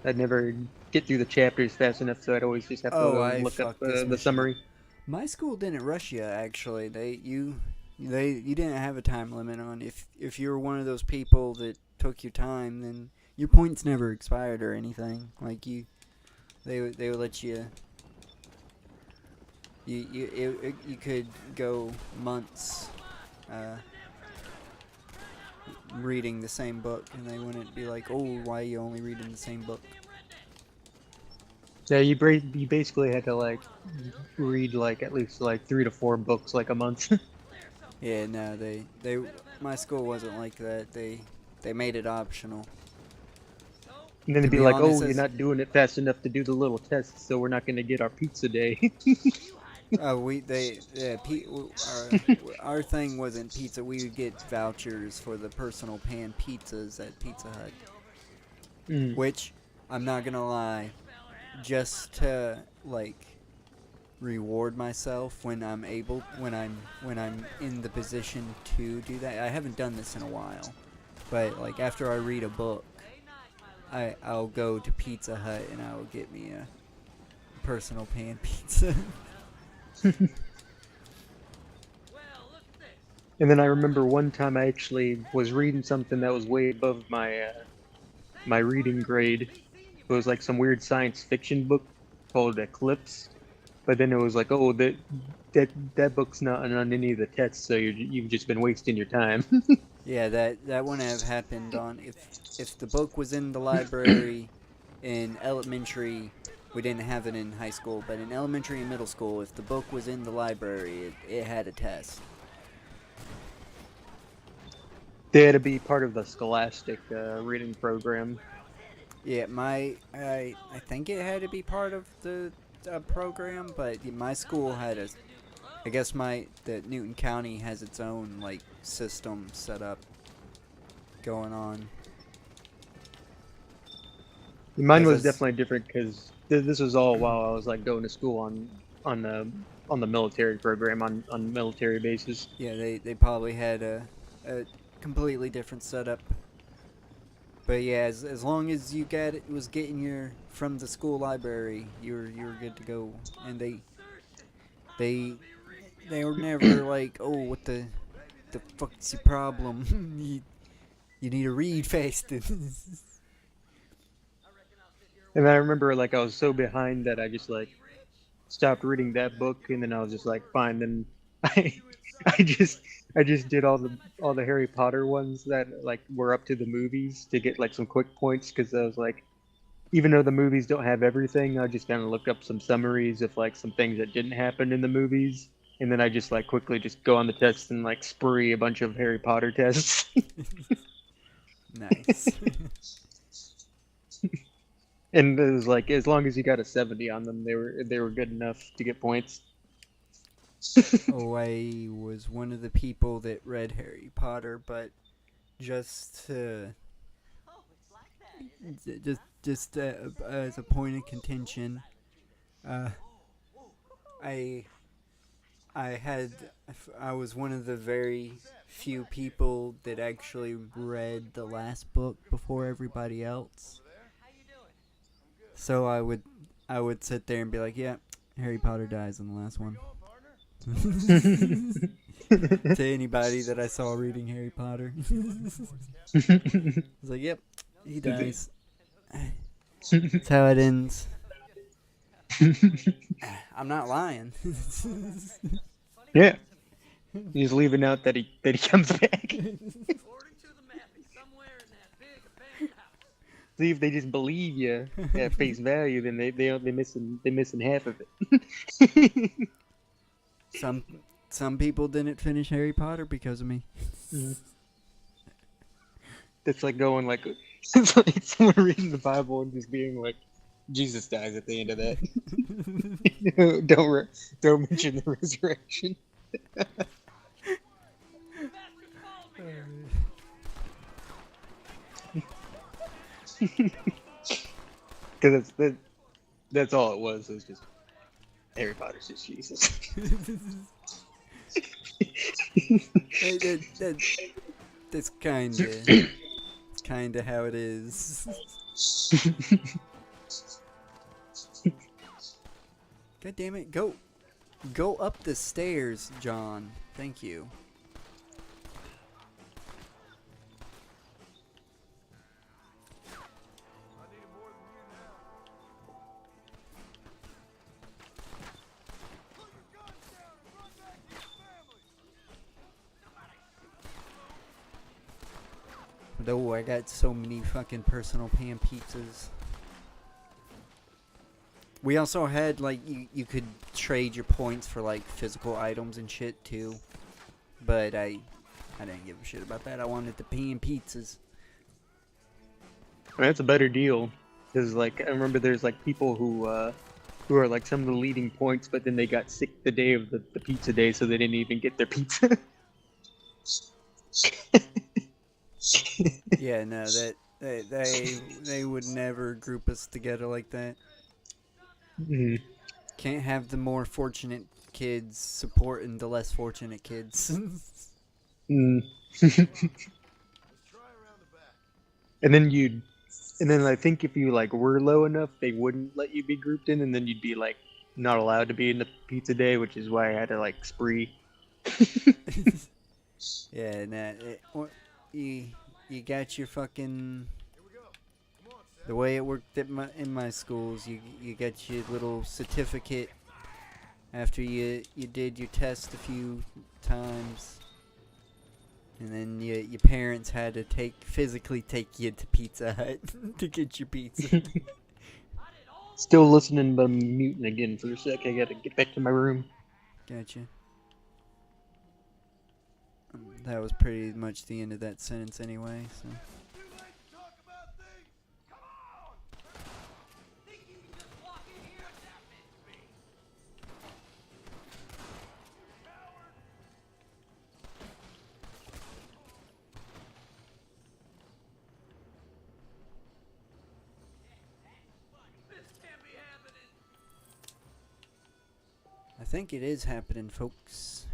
I'd never get through the chapters fast enough, so I'd always just have to look up the summary. My school didn't rush you, actually. You didn't have a time limit on if you were one of those people that took your time, then your points never expired or anything. Like they would let you. You could go months reading the same book, and they wouldn't be like, "Oh, why are you only reading the same book?" Yeah, you basically had to like read like at least like 3 to 4 books like a month. Yeah, no, my school wasn't like that. They made it optional. And then they'd be like, "Oh, you're not doing it fast enough to do the little tests, so we're not going to get our pizza day." Our thing wasn't pizza. We would get vouchers for the personal pan pizzas at Pizza Hut. Which, I'm not gonna lie, just to like reward myself when I'm in the position to do that. I haven't done this in a while, but like after I read a book, I'll go to Pizza Hut and I will get me a personal pan pizza. And then I remember one time I actually was reading something that was way above my my reading grade. It was like some weird science fiction book called Eclipse. But then it was like, oh, that book's not on any of the tests, so you've just been wasting your time. Yeah, that wouldn't have happened on if the book was in the library in elementary. We didn't have it in high school, but in elementary and middle school, if the book was in the library, it had a test. They had to be part of the Scholastic reading program. Yeah, I think it had to be part of the program, but my school had I guess the Newton County has its own like system set up going on. Mine was definitely different because this was all while I was like going to school on the military program on military bases. Yeah, they probably had a completely different setup. But yeah, as long as you was getting your from the school library, you were good to go. And they were never like, oh, what the fuck's your problem? you need to read fast. And I remember like I was so behind that I just like stopped reading that book, and then I was just like, fine. Then I just did all the Harry Potter ones that like were up to the movies to get like some quick points, because I was like, even though the movies don't have everything, I just kind of look up some summaries of like some things that didn't happen in the movies, and then I just like quickly just go on the test and like spree a bunch of Harry Potter tests. Nice. And it was like, as long as you got a 70 on them, they were good enough to get points. Oh, I was one of the people that read Harry Potter, but just as a point of contention, I was one of the very few people that actually read the last book before everybody else. So I would sit there and be like, yeah, Harry Potter dies in the last one. To anybody that I saw reading Harry Potter. I was like, yep, he dies. That's how it ends. I'm not lying. Yeah. He's leaving out that he comes back. See, if they just believe you at face value, then they missing half of it. Some people didn't finish Harry Potter because of me. It's like going like it's like someone reading the Bible and just being like, Jesus dies at the end of that. Don't mention the resurrection. Because that's all it was. It was just Harry Potter's just Jesus. That's kinda how it is. God damn it! Go up the stairs, John. Thank you. Though I got so many fucking personal pan pizzas. We also had, like, you could trade your points for, like, physical items and shit, too. But I didn't give a shit about that. I wanted the pan pizzas. That's a better deal. Because, like, I remember there's, like, people who are, like, some of the leading points, but then they got sick the day of the pizza day, so they didn't even get their pizza. Yeah, no, they would never group us together like that. Mm-hmm. Can't have the more fortunate kids supporting the less fortunate kids. And then I think if you like were low enough, they wouldn't let you be grouped in, and then you'd be like not allowed to be in the pizza day, which is why I had to like spree. Yeah, nah, you got your fucking. The way it worked in my schools, you got your little certificate after you did your test a few times, and then your parents had to physically take you to Pizza Hut to get your pizza. Still listening, but I'm muting again for a sec. I gotta get back to my room. Gotcha. That was pretty much the end of that sentence anyway, so. I think it is happening, folks.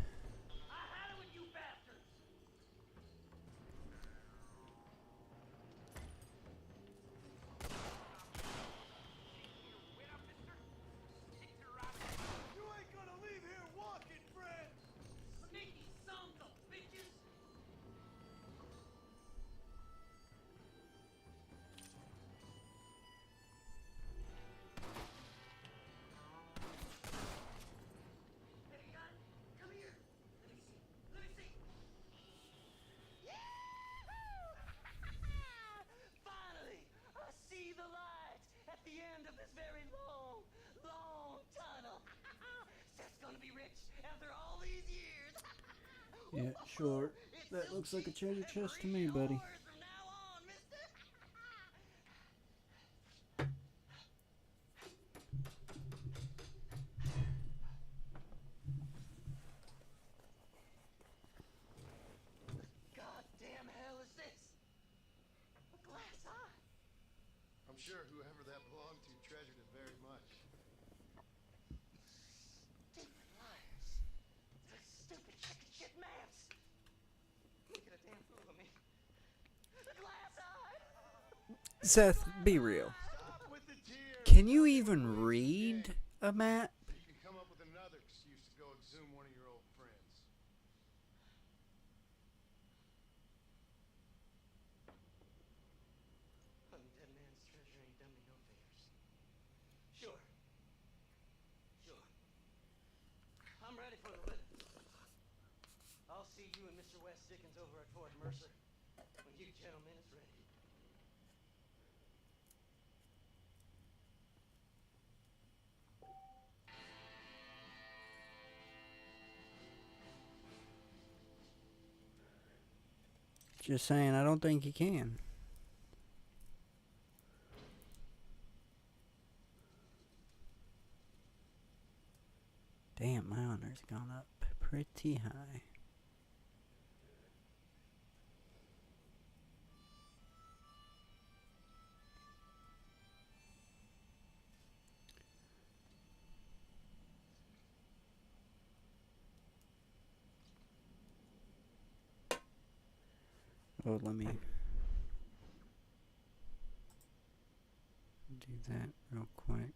Yeah, sure. That looks like a treasure chest to me, buddy. Goddamn hell is this? A glass eye. I'm sure whoever that belonged to treasured it very much. Stupid liars. Those stupid chicken shit maps. Look at a damn fool of me. A glass eye. Seth, be real. Can you even read a map? You can come up with another excuse to go exhume one of your old friends. Hunting dead man's treasure ain't done me no favors. meet you and Mr. West Dickens over at Fort Mercer when you gentlemen is ready. Just saying, I don't think you can. Damn, my honor's gone up pretty high. Oh, let me do that real quick.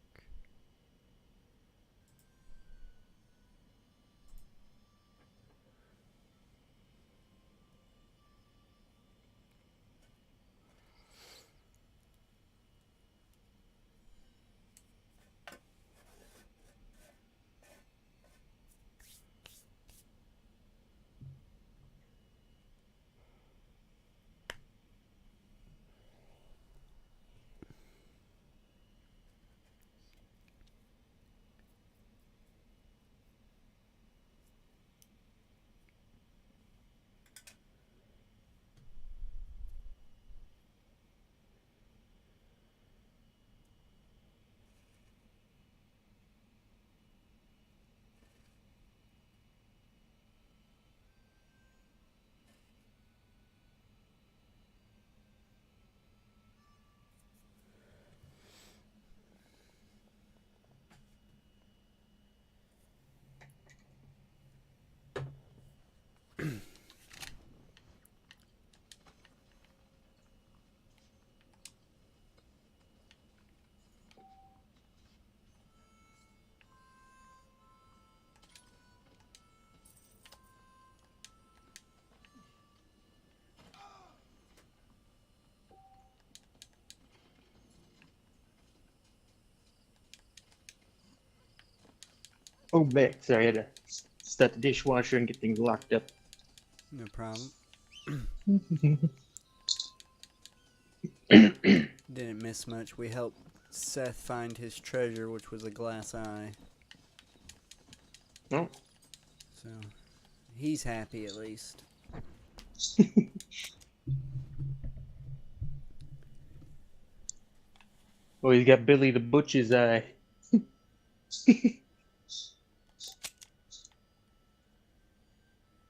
Oh, man. Sorry, I had to start the dishwasher and get things locked up. No problem. Didn't miss much. We helped Seth find his treasure, which was a glass eye. Oh. So, he's happy at least. Oh, he's got Billy the Butcher's eye.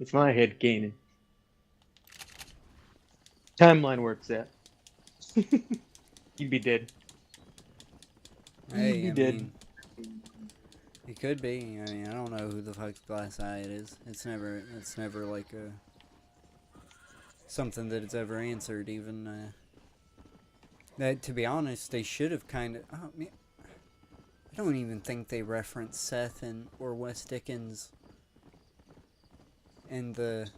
It's my head canon. Timeline works out. You'd be dead. Hey, You'd be I dead. mean, it could be. I mean, I don't know who the fuck's glass eye it is. It's never like a something that it's ever answered. Even that, to be honest, they should have kind of. Oh, man, I don't even think they reference Seth or Wes Dickens in the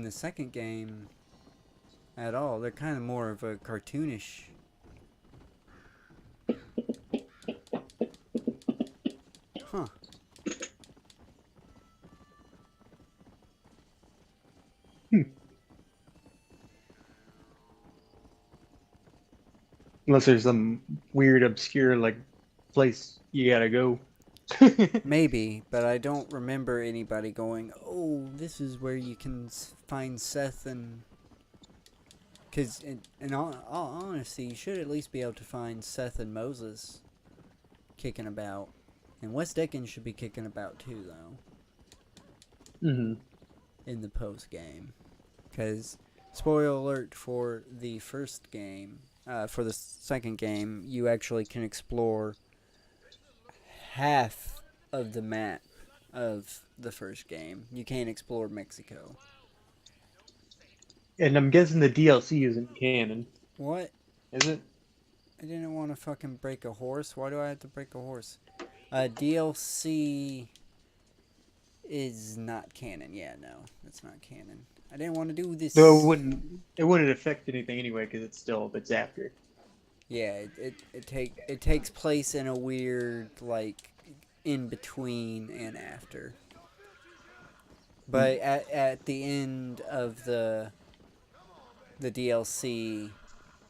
second game at all. They're kind of more of a cartoonish. Huh. Unless there's some weird, obscure, like, place you gotta go. Maybe, but I don't remember anybody going, oh, this is where you can find Seth and... Because, in all honesty, you should at least be able to find Seth and Moses kicking about. And Wes Dickens should be kicking about too, though. Mm-hmm. In the post-game. Because, spoiler alert for the first game, for the second game, you actually can explore half of the map of the first game. You can't explore Mexico. And I'm guessing the DLC isn't canon. What? Is it? I didn't want to fucking break a horse. Why do I have to break a horse? DLC is not canon. Yeah, no, that's not canon. I didn't want to do this. No, it wouldn't affect anything anyway because it's after. Yeah, it takes place in a weird, like, in between and after. But at the end of the DLC,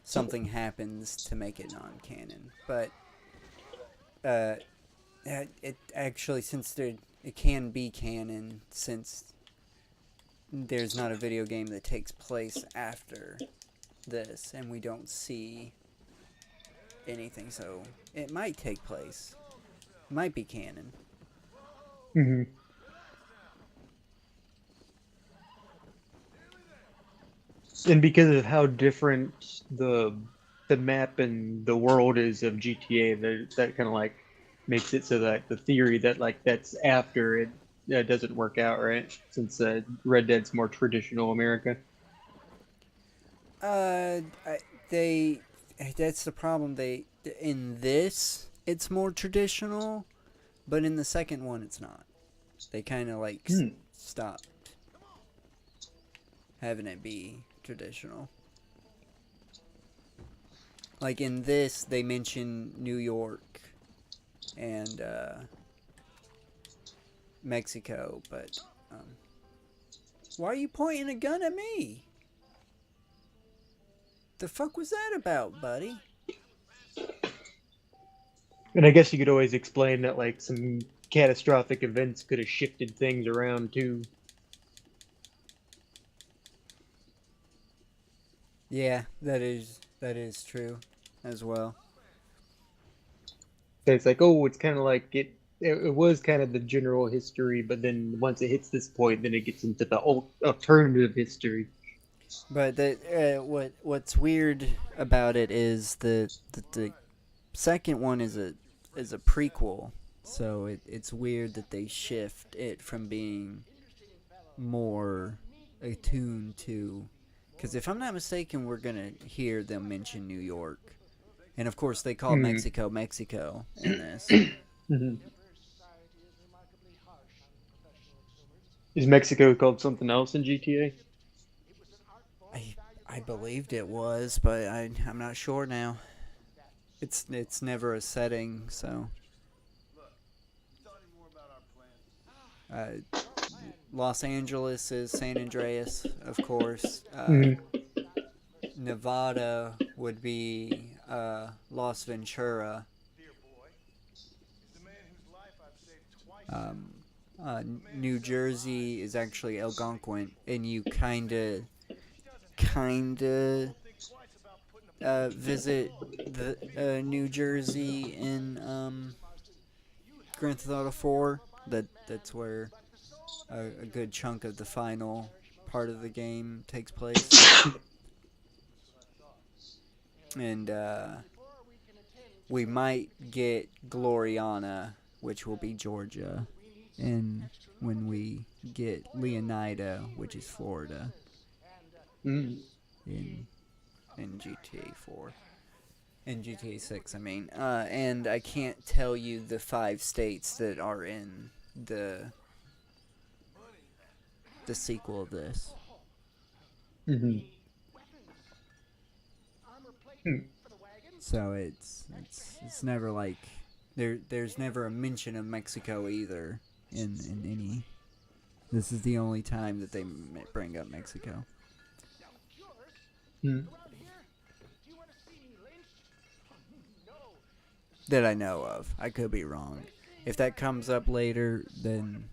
something happens to make it non-canon. But it actually, since it can be canon, since there's not a video game that takes place after this, and we don't see anything, so it might take place. It might be canon. Mm-hmm. And because of how different the map and the world is of GTA, that kind of like makes it so that the theory that like that's after it doesn't work out, right? Since Red Dead's more traditional America. That's the problem. In this, it's more traditional, but in the second one, it's not. They kind of like stopped having it be traditional. Like in this, they mention New York and Mexico, but why are you pointing a gun at me? The fuck was that about, buddy? And I guess you could always explain that like some catastrophic events could have shifted things around too. Yeah, that is true as well. It's like, oh, it's kind of like it was kind of the general history, but then once it hits this point, then it gets into the alternative history. But what's weird about it is the second one is a prequel, so it's weird that they shift it from being more attuned to. Because if I'm not mistaken, we're gonna hear them mention New York, and of course they call Mexico in this. Mm-hmm. Is Mexico called something else in GTA? I believed it was, but I'm not sure now. It's never a setting, so. Los Angeles is San Andreas, of course. Nevada would be Las Ventura. New Jersey is actually Algonquin, and you kinda visit the New Jersey in Grand Theft Auto 4. That's where a good chunk of the final part of the game takes place. And we might get Gloriana, which will be Georgia, and when we get Leonida, which is Florida, in GTA 4. In GTA 6, I mean. And I can't tell you the 5 states that are in the sequel of this. So it's never like there's never a mention of Mexico either in any. This is the only time that they bring up Mexico. That I know of. I could be wrong. If that comes up later, then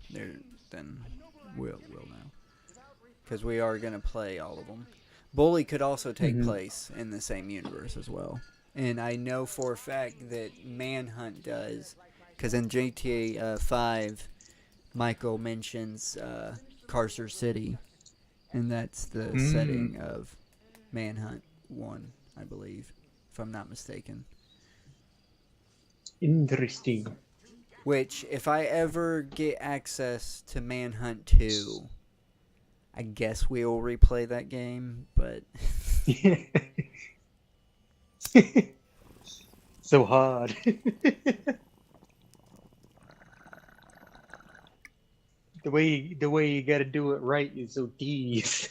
we'll know. Because we are going to play all of them. Bully could also take place in the same universe as well. And I know for a fact that Manhunt does. Because in GTA 5, Michael mentions Carcer City. And that's the setting of Manhunt 1, I believe. If I'm not mistaken. Interesting. Which, if I ever get access to Manhunt 2, I guess we will replay that game, but... So hard. The way you gotta do it right is so tedious.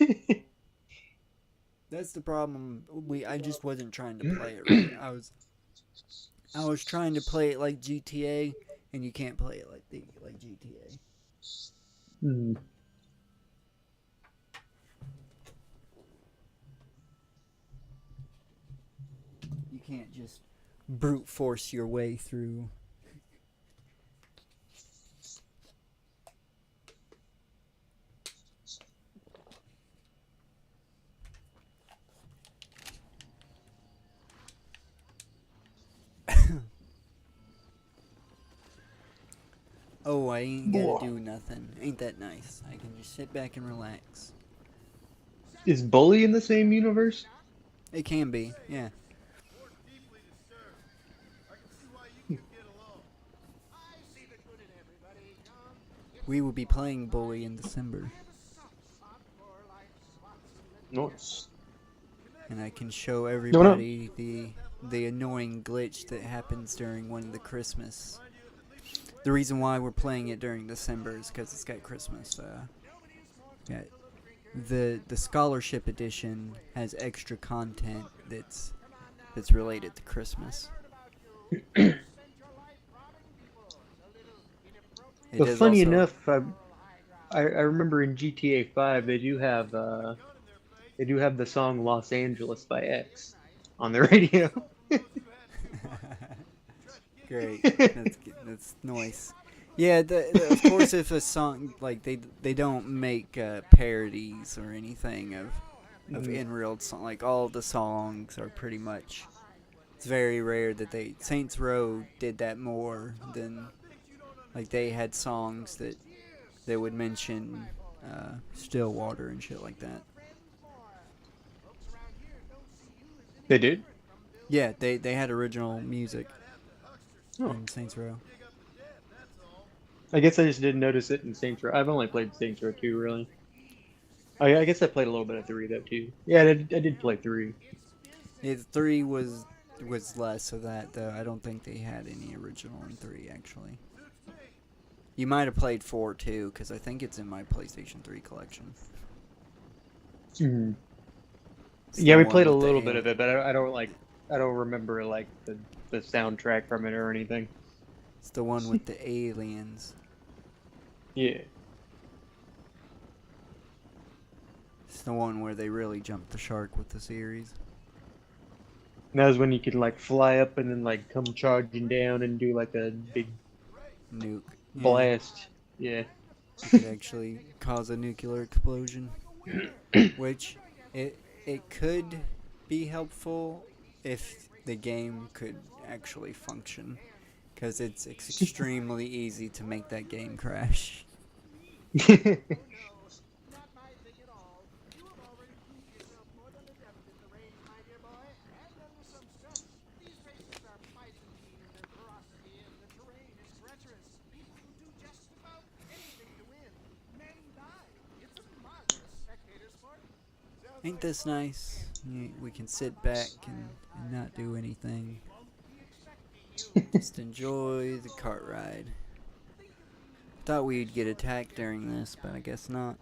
That's the problem. I just wasn't trying to play it right. I was trying to play it like GTA, and you can't play it like GTA. You can't just brute force your way through. Oh, I ain't gotta do nothing. Ain't that nice? I can just sit back and relax. Is Bully in the same universe? It can be, yeah. We will be playing Bully in December. Nice. And I can show everybody the annoying glitch that happens during one of the Christmas. The reason why we're playing it during December is because it's got Christmas. Yeah, the scholarship edition has extra content that's related to Christmas. But funny enough, I remember in GTA 5 they do have the song Los Angeles by X on the radio. Great, that's nice. Yeah, of course, if a song like they don't make parodies or anything of in real song, like all the songs are pretty much. It's very rare that Saints Row did that more than like they had songs that they would mention Stillwater and shit like that. They did? Yeah, they had original music in Saints Row. I guess I just didn't notice it in Saints Row. I've only played Saints Row 2, really. I guess I played a little bit of 3, though, too. Yeah, I did play 3. Yeah, 3 was less of that, though. I don't think they had any original in 3, actually. You might have played 4, too, because I think it's in my PlayStation 3 collection. Mm-hmm. Yeah, we played a little bit of it, but I don't remember, like, the soundtrack from it or anything. It's the one with the aliens. Yeah. It's the one where they really jumped the shark with the series. And that was when you could, like, fly up and then, like, come charging down and do, like, a big nuke blast. Yeah. You could actually cause a nuclear explosion. Which, it could be helpful if the game could actually function. Because it's extremely easy to make that game crash. Ain't this nice? We can sit back and not do anything. Just enjoy the cart ride. Thought we'd get attacked during this, but I guess not.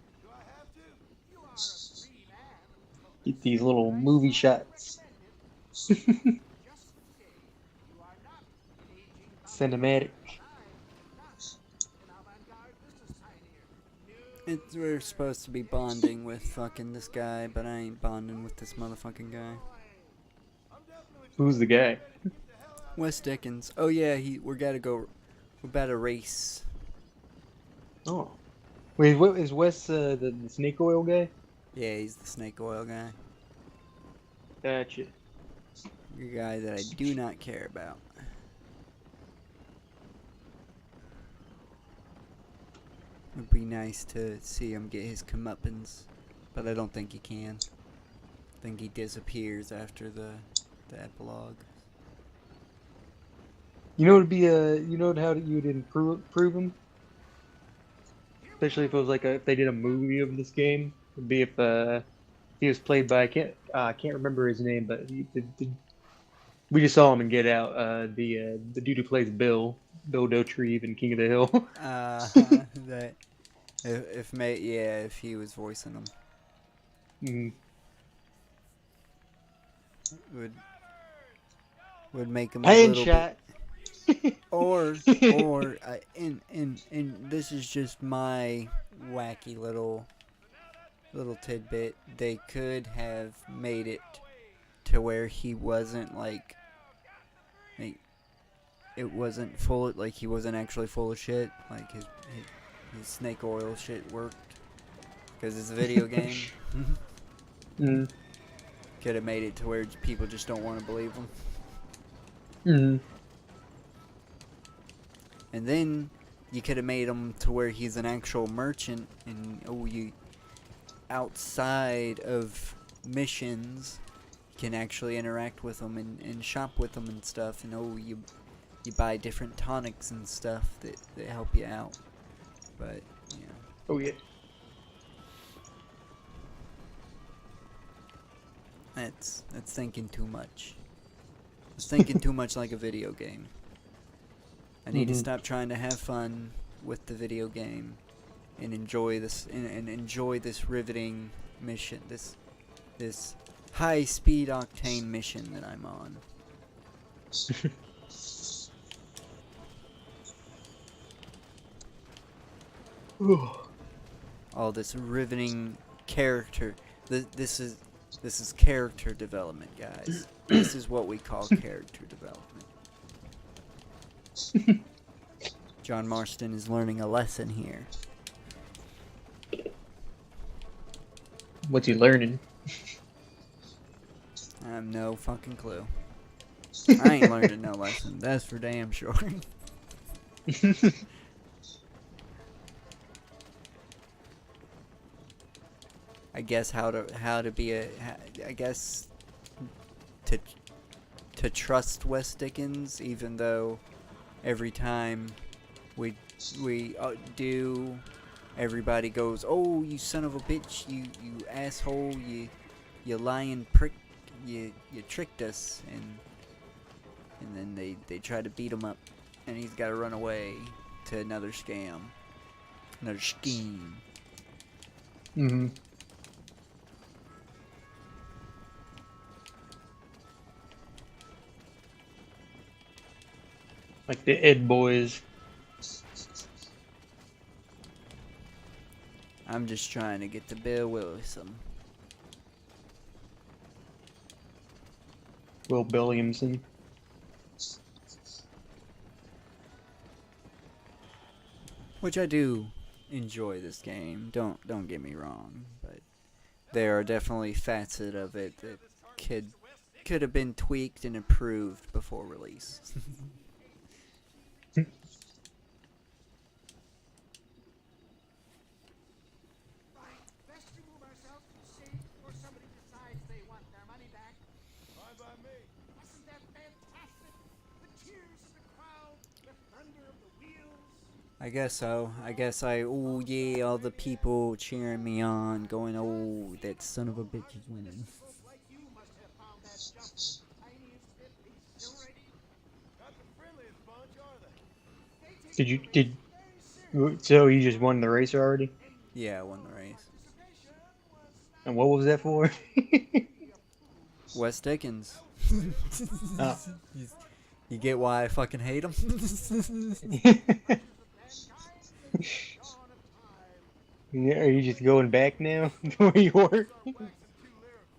Get these little movie shots. Cinematic. We're supposed to be bonding with fucking this guy, but I ain't bonding with this motherfucking guy. Who's the guy? Wes Dickens. Oh yeah, we're about to race. Oh. Wait, what is Wes the snake oil guy? Yeah, he's the snake oil guy. Gotcha. A guy that I do not care about. It'd be nice to see him get his comeuppance, but I don't think he can. I think he disappears after the epilogue. You know, how you would improve him? Especially if it was like if they did a movie of this game. Would be if he was played by I can't remember his name, but we just saw him in Get Out. The dude who plays Bill Dauterive in King of the Hill. That if he was voicing him, would make him Pan a little shot. bit, or and this is just my wacky little tidbit. They could have made it to where he wasn't like Like, it wasn't full of, like, he wasn't actually full of shit. Like, his snake oil shit worked. Because it's a video game. Mm. Could have made it to where people just don't want to believe him. Mm. And then you could have made him to where he's an actual merchant, and you outside of missions can actually interact with them and shop with them and stuff, and you buy different tonics and stuff that help you out. But yeah. Oh yeah. That's thinking too much. It's thinking too much like a video game. I need to stop trying to have fun with the video game and enjoy this and enjoy this riveting mission, this high speed octane mission that I'm on. All this riveting character. This is character development, guys. This is what we call character development. John Marston is learning a lesson here. What's he learning? I have no fucking clue. I ain't learning no lesson. That's for damn sure. I guess how to be I guess to trust Wes Dickens, even though every time we do, everybody goes, "Oh, you son of a bitch, you asshole, you lying prick, you tricked us," and then they try to beat him up, and he's got to run away to another scam, another scheme. Mm-hmm. Like the Ed boys. I'm just trying to get to Bill Wilson. Will Williamson. Which I do enjoy this game. Don't get me wrong, but there are definitely facets of it that could have been tweaked and improved before release. I guess so. Oh yeah, all the people cheering me on, going, "Oh, that son of a bitch is winning." So you just won the race already? Yeah, I won the race. And what was that for? Wes Dickens. Oh. You get why I fucking hate him? Yeah, are you just going back now to where you were?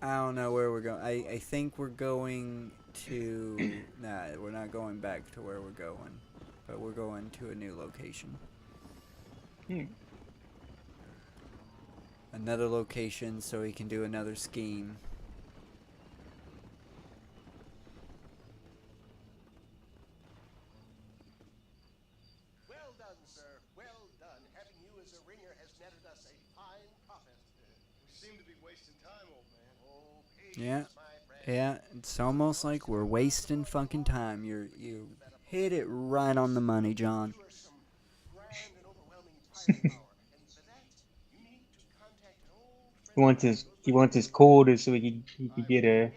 I don't know where we're going. I think we're going to... Nah, we're not going back to where we're going. But we're going to a new location. Another location so he can do another scheme. Well done, sir. Well done. Having you as a ringer has netted us a fine profit. We seem to be wasting time, old man. Oh, patience, Yeah. my friend. Yeah, it's almost like we're wasting fucking time. You hit it right on the money, John. You are some grand and overwhelming firepower, and for that, you need to contact an old friend. He wants his code so he could get a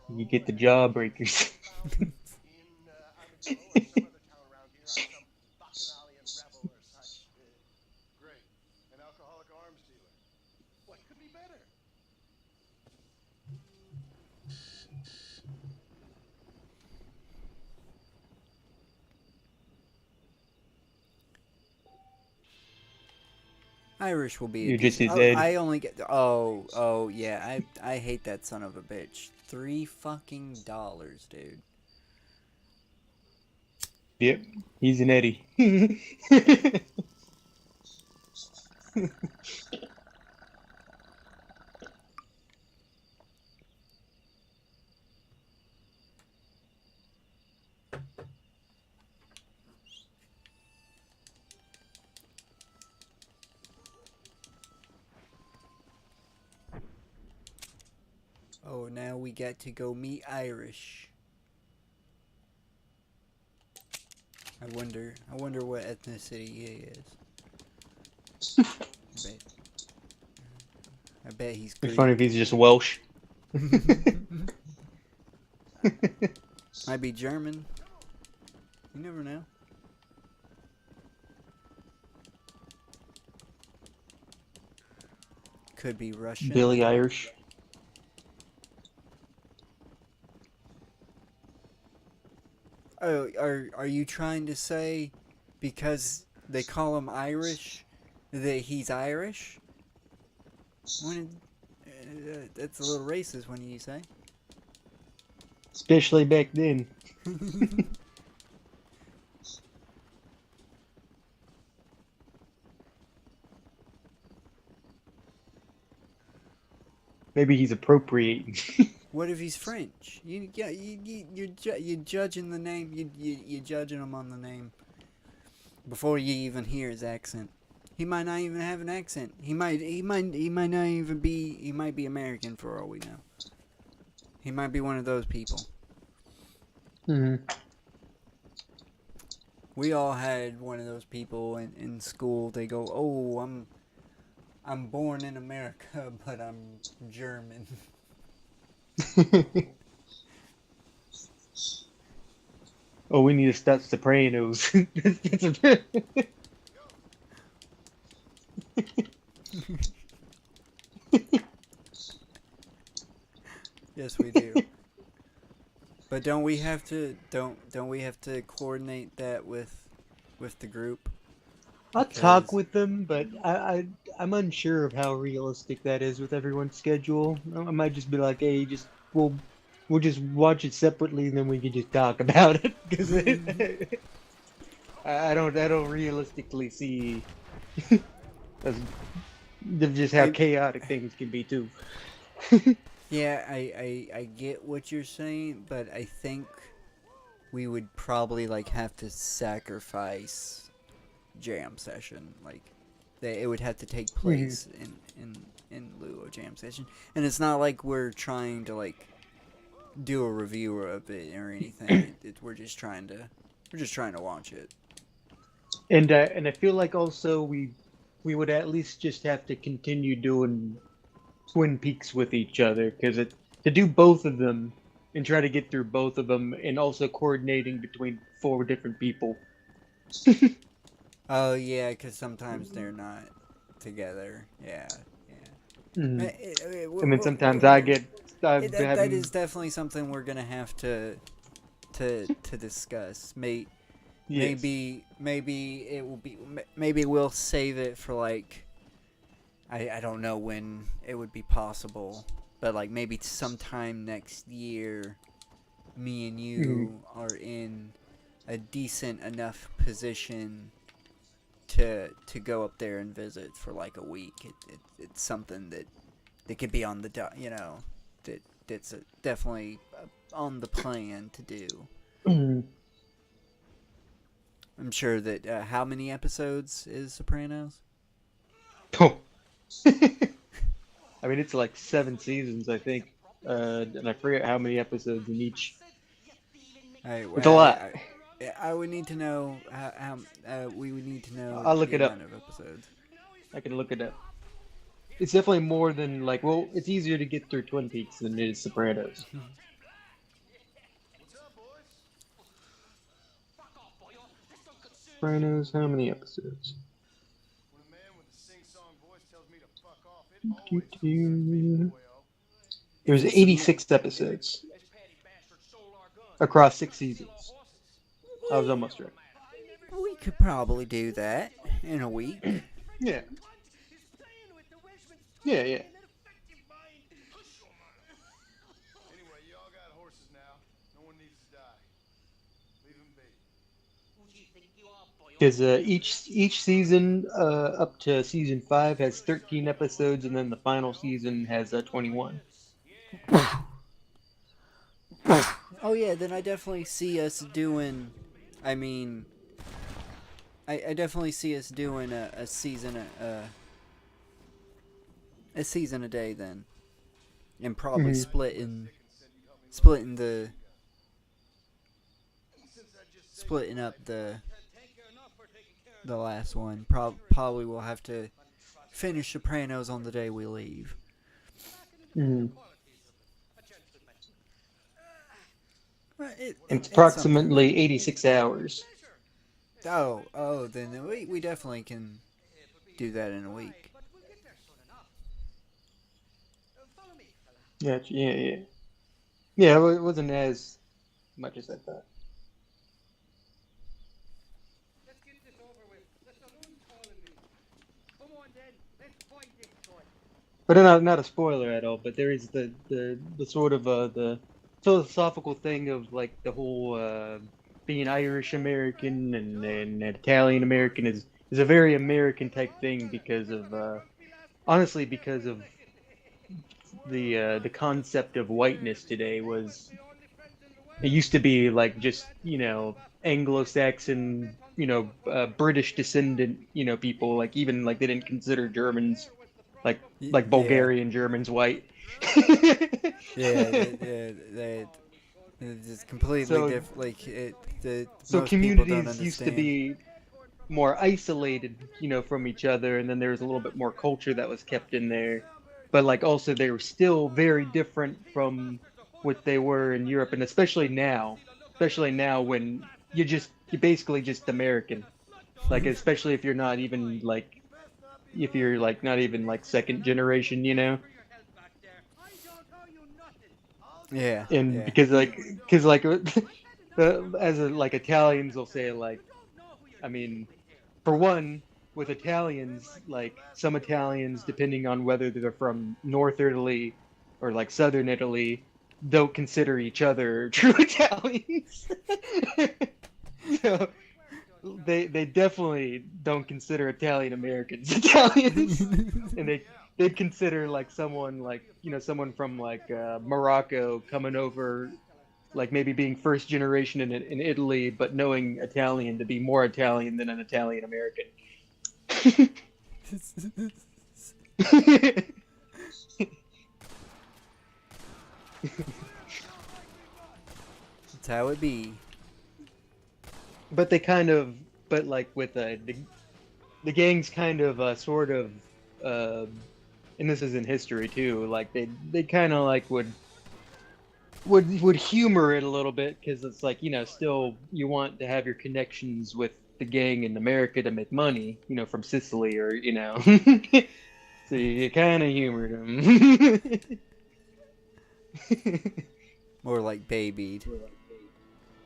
the jawbreakers. In Armadillo or some other town around here, I'm some bacchanalian rebel or such. Great. An alcoholic arms dealer. What could be better? Irish will be. You're just his Ed. I only get. Oh yeah. I hate that son of a bitch. $3 fucking, dude. Yep, he's an Eddie. Oh, now we get to go meet Irish. I wonder what ethnicity he is. I bet he's It's Greek. funny if he's just Welsh. Might be German. You never know. Could be Russian. Billy Irish. Oh, are you trying to say because they call him Irish that he's Irish? That's a little racist when you say. Especially back then. Maybe he's appropriating. What if he's French? You're judging the name. You're judging him on the name before you even hear his accent. He might not even have an accent. He might not even be. He might be American for all we know. He might be one of those people. Mm-hmm. We all had one of those people in school. They go, "Oh, I'm born in America, but I'm German." Oh, we need to start Sopranos. Yes, we do. But don't we have to coordinate that with the group? I'll talk with them, but I'm unsure of how realistic that is with everyone's schedule. I might just be like, hey, we'll just watch it separately, and then we can just talk about it. Because I don't realistically see just how chaotic things can be too. Yeah, I get what you're saying, but I think we would probably like have to sacrifice jam session. Like it would have to take place in lieu of jam session. And it's not like we're trying to like do a review of it or anything. We're just trying to watch it. And I feel like also we would at least just have to continue doing Twin Peaks with each other, because to do both of them and try to get through both of them, and also coordinating between 4 different people. Oh yeah, because sometimes they're not together. Yeah. Mm-hmm. And then sometimes that is definitely something we're gonna have to discuss. Maybe it will be. Maybe we'll save it for like. I don't know when it would be possible, but like maybe sometime next year, me and you are in a decent enough position to go up there and visit for like a week. It's something that could be on the that's definitely on the plan to do. I'm sure that how many episodes is Sopranos? Oh. I mean, it's like 7 seasons, I think, and I forget how many episodes in each. It's a lot. I would need to know how we would need to know. I'll look the it up. amount of episodes. I can look it up. It's definitely more than like. Well, it's easier to get through Twin Peaks than it is Sopranos. Sopranos, how many episodes? There's 86 episodes across 6 seasons. I was almost right. We could probably do that in a week. Yeah. Yeah. Anyway, y'all got horses now. No one needs to die. Leave them be. Because each season up to season 5 has 13 episodes, and then the final season has 21. Oh yeah, then I definitely see us doing. I mean, I definitely see us doing a season a season a day then, and probably Mhm. splitting up the last one. Probably we'll have to finish Sopranos on the day we leave. Mhm. It's It's something. approximately 86 hours. Oh, then we definitely can do that in a week. Yeah. Yeah, it wasn't as much as I thought. But not a spoiler at all. But there is the sort of the philosophical thing of like the whole being Irish American and Italian American is a very American type thing because of honestly because of the concept of whiteness today was it used to be like just Anglo-Saxon British descendant people like even like they didn't consider Germans like Yeah. Bulgarian Germans white. Yeah, it's just completely So different. Like so most people don't communities used to understand. be more isolated, from each other, and then there was a little bit more culture that was kept in there. But like also they were still very different from what they were in Europe, and especially now when you're basically just American. Like especially if you're not even like if you're like not even like second generation. Yeah, And yeah. because like as like Italians will say like I mean for one, with Italians, like some Italians, depending on whether they're from North Italy or like Southern Italy, don't consider each other true Italians. So they definitely don't consider Italian Americans Italians, and they'd consider like someone like someone from like Morocco coming over like maybe being first generation in Italy, but knowing Italian to be more Italian than an Italian American. That's how it be. But but like with the gangs kind of sort of, uh, and this is in history too. Like they kind of like would humor it a little bit because it's like still you want to have your connections with the gang in America to make money, from Sicily or so you kind of humored them. More like babied.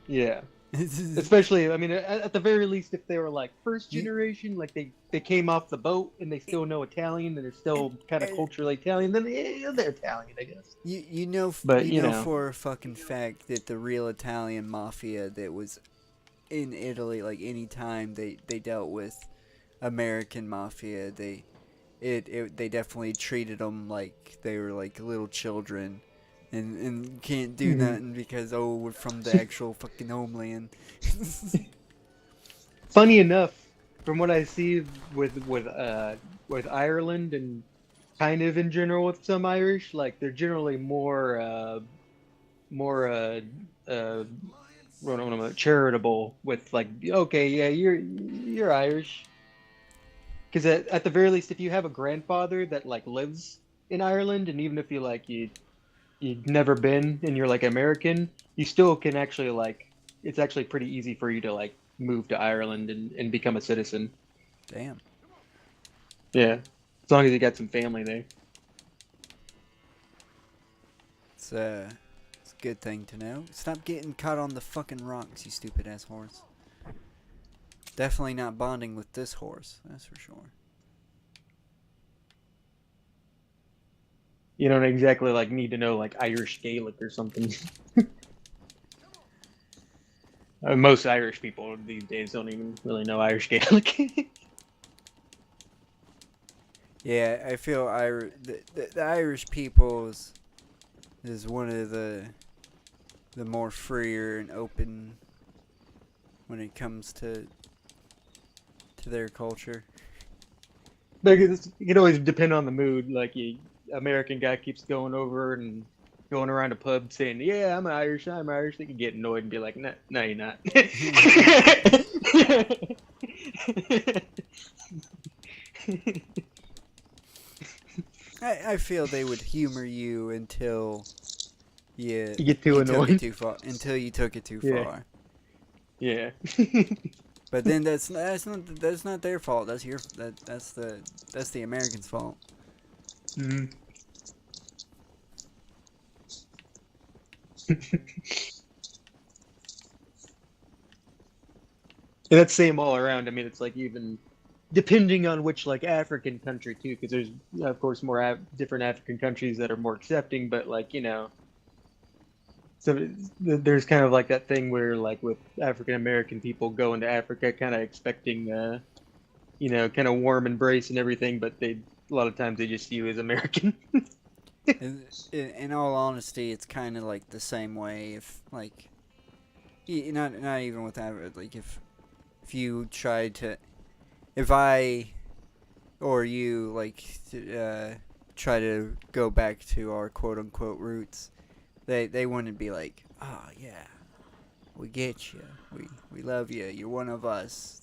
Yeah. Especially, I mean, at the very least, if they were like first generation, like they came off the boat and they still know Italian and they're still kind of culturally Italian, then they're Italian, I guess. You know, But you know for a fucking fact that the real Italian mafia that was in Italy, like any time they dealt with American mafia, they definitely treated them like they were like little children. And can't do nothing because we're from the actual fucking homeland. Funny enough, from what I see with Ireland and kind of in general with some Irish, like they're generally more charitable with like okay, yeah, you're Irish. Because at the very least, if you have a grandfather that like lives in Ireland, and even if you've never been and you're like American, you still can actually like it's actually pretty easy for you to like move to Ireland and become a citizen. Damn. Yeah, as long as you got some family there. It's a good thing to know. Stop getting caught on the fucking rocks, you stupid ass horse. Definitely not bonding with this horse, that's for sure. You don't exactly like need to know like Irish Gaelic or something. Most Irish people these days don't even really know Irish Gaelic. Yeah, I feel the Irish people is one of the more freer and open when it comes to their culture. Like, it can always depend on the mood. Like, American guy keeps going over and going around a pub saying, "Yeah, I'm Irish. I'm Irish." They can get annoyed and be like, "No, no, you're not." I feel they would humor you until you get too took it annoyed. too far. Until you took it too Yeah. far. Yeah. But then that's not their fault. That's the Americans' fault. Mm. And that's same all around. I mean, it's like even depending on which like African country too, because there's of course more different African countries that are more accepting, but like so there's kind of like that thing where like with African American people going to Africa, kind of expecting kind of warm embrace and everything, but a lot of times they just see you as American. In all honesty, it's kind of like the same way. If like, not even with that, like if you tried to, if I or you like try to go back to our quote unquote roots, they wouldn't be like, oh yeah, we get you, we love you, you're one of us.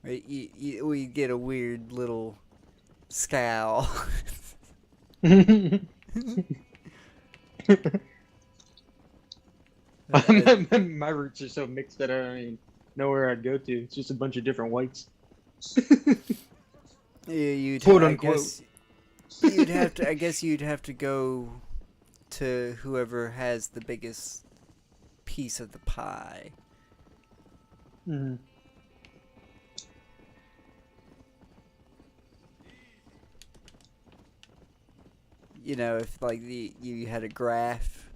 We get a weird little scowl. My roots are so mixed that I don't even know where I'd go to. It's just a bunch of different whites. Yeah, quote unquote. I guess you'd have to go to whoever has the biggest piece of the pie. Mm-hmm. If like you had a graph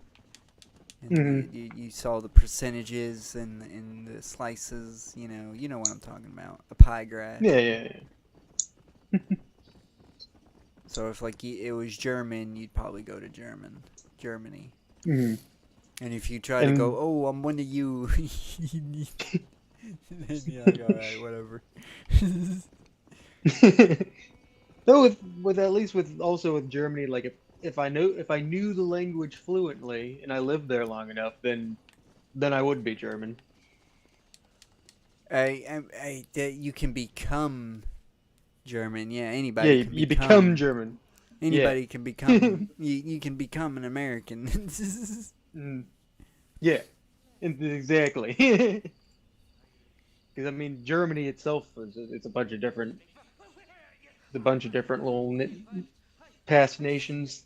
and Mm-hmm. you saw the percentages and the slices, you know what I'm talking about, a pie graph. Yeah. So if like it was German, you'd probably go to Germany. Mm-hmm. And if you try to go, oh, I'm one of you, then you're like, all right, whatever. No, with at least with Germany, like if I knew the language fluently and I lived there long enough, then I would be German. You can become German. Yeah, anybody. Yeah, can you become German. Anybody can become. You can become an American. Yeah, exactly. Because I mean, Germany itself it's a bunch of different. A bunch of different little past nations.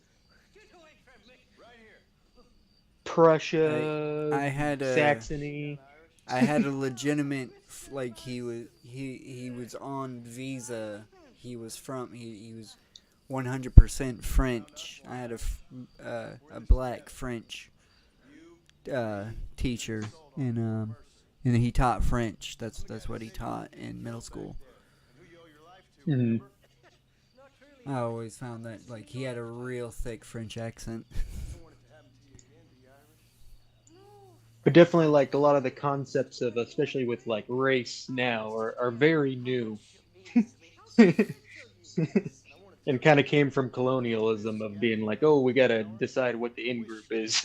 Prussia, Saxony. I had a legitimate like he was on visa. He was 100% French. I had a black French teacher and he taught French. That's what he taught in middle school. Mm-hmm. I always found that like he had a real thick French accent. But definitely like a lot of the concepts of, especially with like race now, are very new. And kind of came from colonialism of being like, oh, we gotta decide what the in-group is.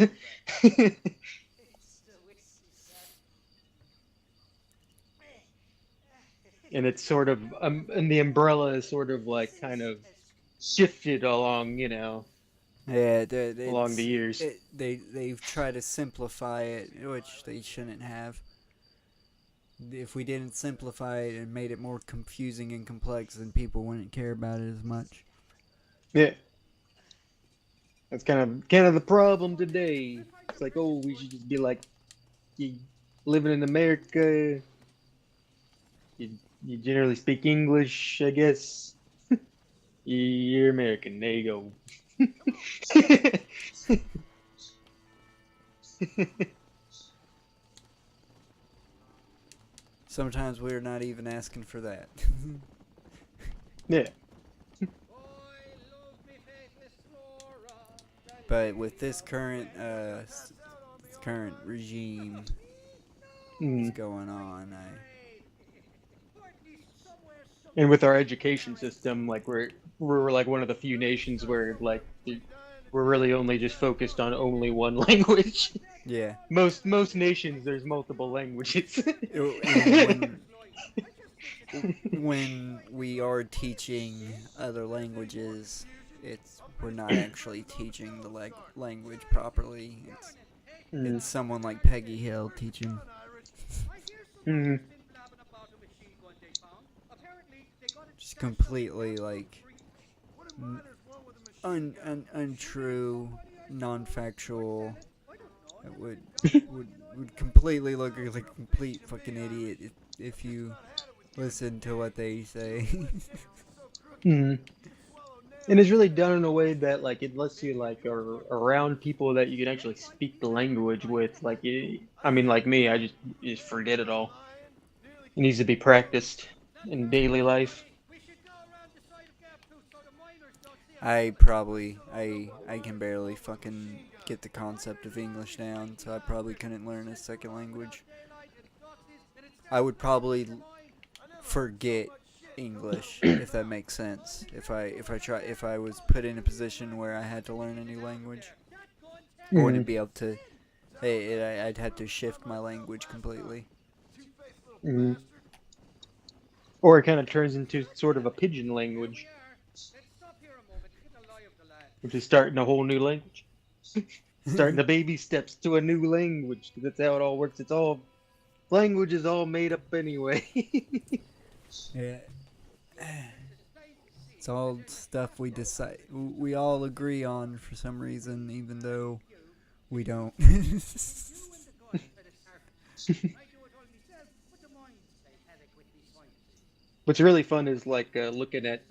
And it's sort of, and the umbrella is sort of like kind of shifted along, Yeah, along the years. They've tried to simplify it, which they shouldn't have. If we didn't simplify it and made it more confusing and complex, then people wouldn't care about it as much. Yeah, that's kind of the problem today. It's like, oh, we should just be like, you living in America, you generally speak English, I guess. You're American. There you go. Sometimes we're not even asking for that. Yeah. But with this current current regime that's going on, And with our education system, like we're like one of the few nations where like we're really only just focused on only one language. Yeah. Most nations there's multiple languages. And when we are teaching other languages, we're not actually teaching the language properly. It's someone like Peggy Hill teaching. Just completely like untrue, non-factual. It would completely look like a complete fucking idiot if you listen to what they say. And it's really done in a way that like it lets you like are around people that you can actually speak the language with. Like I mean, like me, I just forget it all. It needs to be practiced in daily life. I can barely fucking get the concept of English down, so I probably couldn't learn a second language. I would probably forget English, if that makes sense. If I was put in a position where I had to learn a new language, I wouldn't be able to. I'd have to shift my language completely. Or it kind of turns into sort of a pidgin language, which is starting a whole new language. Starting the baby steps to a new language. That's how it all works. Language is all made up anyway. Yeah. It's all stuff we all agree on for some reason, even though we don't. What's really fun is like looking at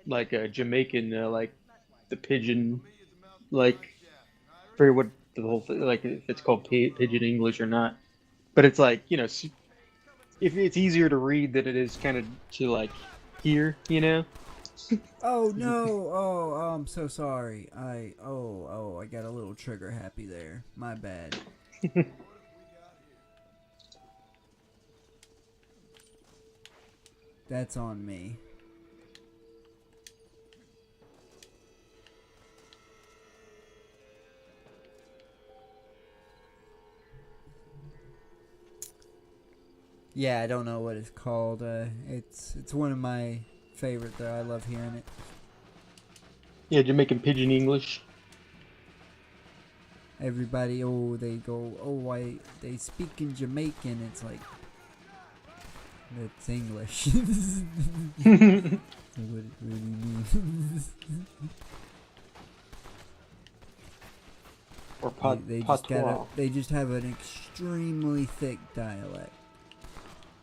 like a Jamaican like the pigeon, like for what the whole thing, like if it's called pigeon English or not. But it's like, you know, if it's easier to read than it is kind of to like hear, you know. Oh no! Oh, I'm so sorry. I got a little trigger happy there. My bad. That's on me. Yeah, I don't know what it's called. It's one of my favorite though. I love hearing it. Yeah, Jamaican pidgin English. Everybody, they go, they speak in Jamaican. It's like, that's English. What do you mean? Or they just have an extremely thick dialect.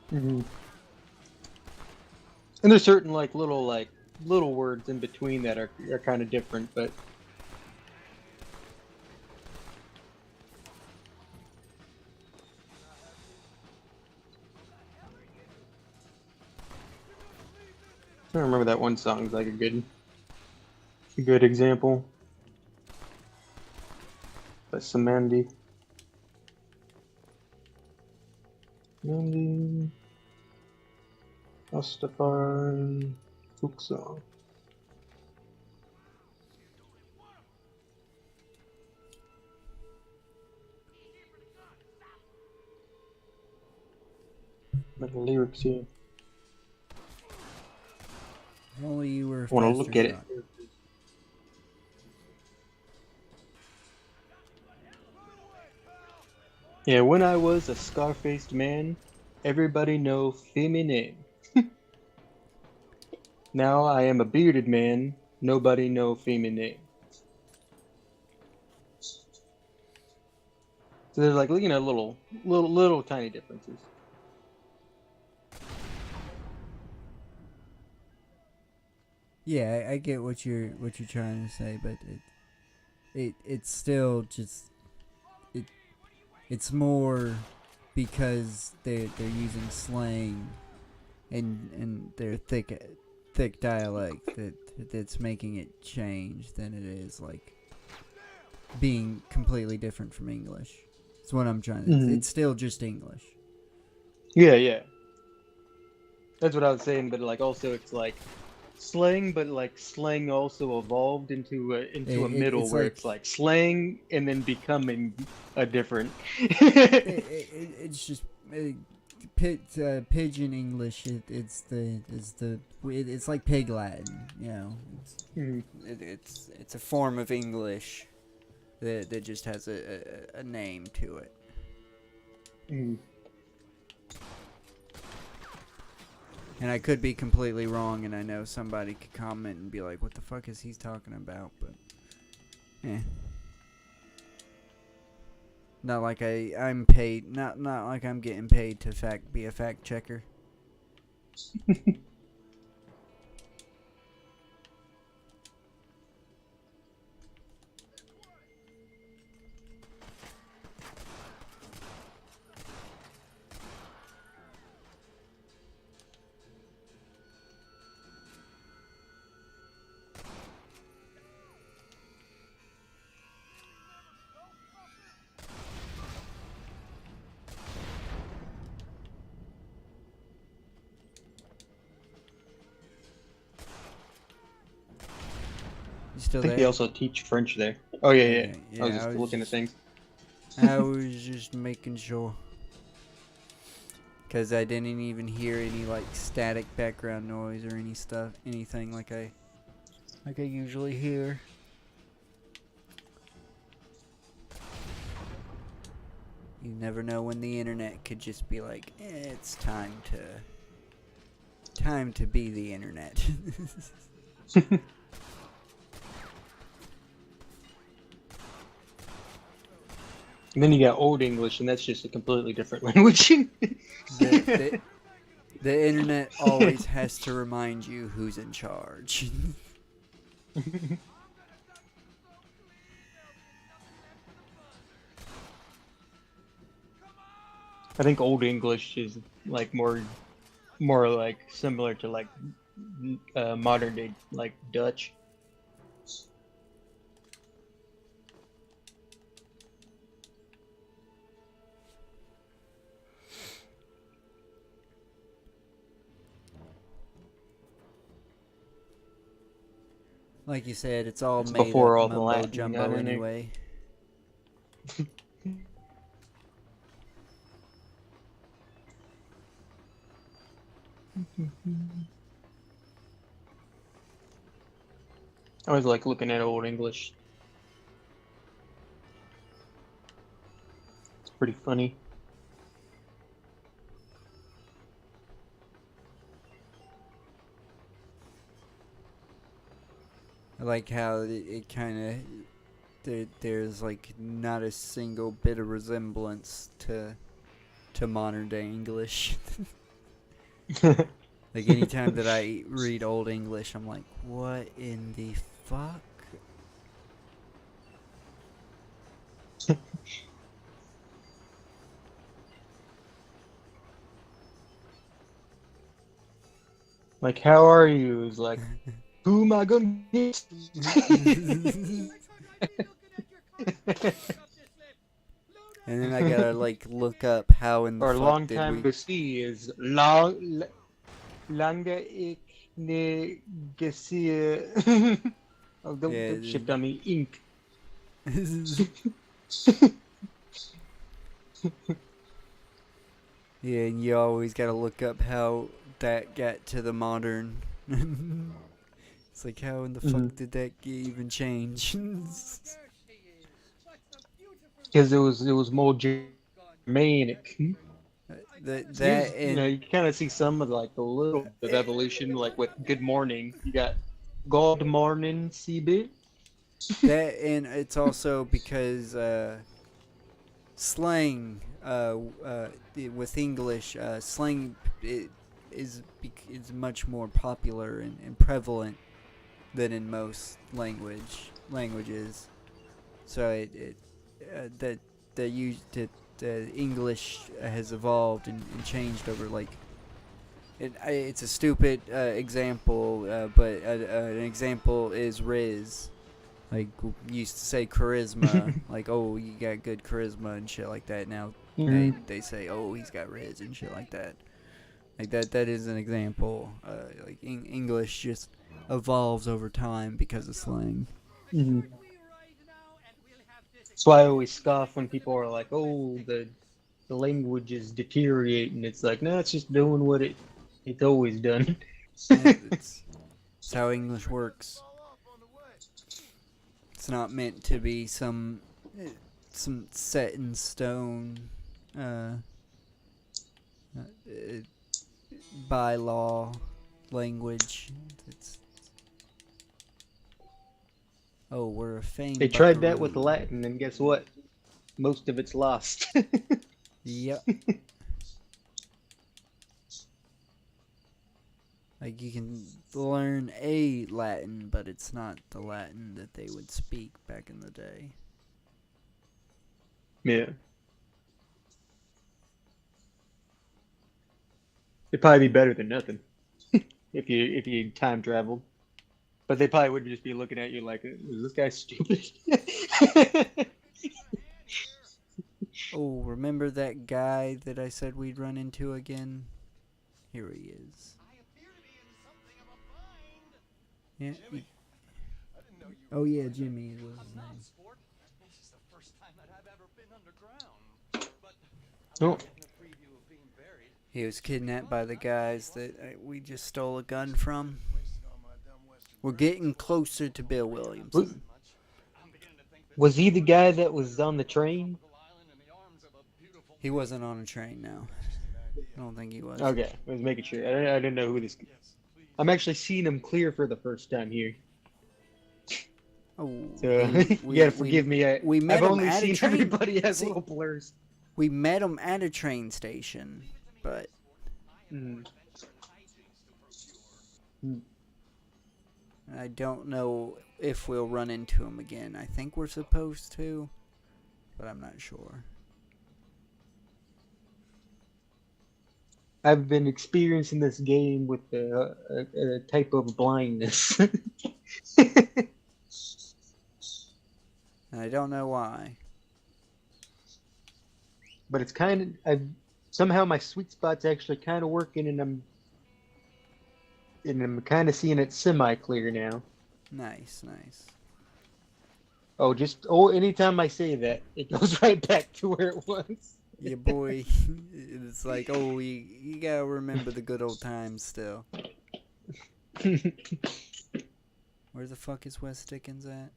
And there's certain like little words in between that are kind of different, but I remember that one song's like a good example. By Samandi. Samandi Rastafari folk song. Like the lyrics here. If only you were. I want to look at it. Yeah, when I was a scar-faced man, everybody know me name. Now I am a bearded man, nobody know me name. So there's like, you know, little tiny differences. Yeah, I get what you're trying to say, but it's still just it's more because they're using slang and their thick dialect that's making it change than it is like being completely different from English. That's what I'm trying to. It's still just English. Yeah. That's what I was saying, but like also it's like slang, but like slang also evolved into a middle it's where like- it's like slang and then becoming a different. It's just pidgin English. It's like pig Latin, you know. It's a form of English that just has a name to it. And I could be completely wrong, and I know somebody could comment and be like, "What the fuck is he talking about?" But, not like I'm paid. Not like I'm getting paid to be a fact checker. You still I think there? they also teach French there. Oh yeah. Yeah, I was just looking at things. I was just making sure. Because I didn't even hear any like static background noise or anything like I usually hear. You never know when the internet could just be like, it's time to be the internet. And then you got Old English, and that's just a completely different language. The internet always has to remind you who's in charge. I think Old English is like more like similar to like modern day like Dutch. Like you said, it's all It's made before up all the mumbo Latin jumbo got in there. anyway. I always like looking at Old English. It's pretty funny. I like how it kind of there's like not a single bit of resemblance to modern day English. Like anytime that I read Old English, I'm like, what in the fuck? Like, how are you? It's like, who am I gonna get? And then I gotta like look up how in the Or fuck long did time we... to see is lange ik ne gezien. Oh, don't shit on me, ink. Yeah, and you always gotta look up how that got to the modern. It's like, how in the fuck did that even change? Because it was more Germanic. That You know, you kind of see some of like a little bit of evolution, like with Good Morning. You got God Morning, CB. That, and it's also because slang with English, slang is much more popular and prevalent than in most languages. So that English has evolved and changed over like. It's a stupid example, but an example is Riz. Like, we used to say charisma, like, oh, you got good charisma and shit like that. Now they say, oh, he's got Riz and shit like that. Like, that is an example. Like, English just evolves over time because of slang. That's why I always scoff when people are like, oh, the language is deteriorating. It's like, no, it's just doing what it's always done. It's how English works. It's not meant to be some set in stone by law language. We're a famed. They tried that with Latin, and guess what? Most of it's lost. Yep. Like, you can learn a Latin, but it's not the Latin that they would speak back in the day. Yeah. It'd probably be better than nothing if you time traveled. But they probably would just be looking at you like, is this guy stupid? Oh, remember that guy that I said we'd run into again? Here he is. Yeah. Oh yeah, Jimmy was his name. This is the first time that I've ever been underground. But Oh. He was kidnapped by the guys that we just stole a gun from. We're getting closer to Bill Williamson. Was he the guy that was on the train? He wasn't on a train, no. I don't think he was. Okay, I was making sure. I didn't know who this. I'm actually seeing him clear for the first time here. Oh, so you gotta forgive me. I've only seen everybody as little blurs. We met him at a train station, but I don't know if we'll run into him again. I think we're supposed to, but I'm not sure. I've been experiencing this game with a type of blindness. I don't know why. But it's kind of somehow my sweet spot's actually kind of working, and I'm kind of seeing it semi-clear now. Nice, nice. Anytime I say that, it goes right back to where it was. Yeah, boy. It's like, you gotta remember the good old times still. Where the fuck is West Dickens at?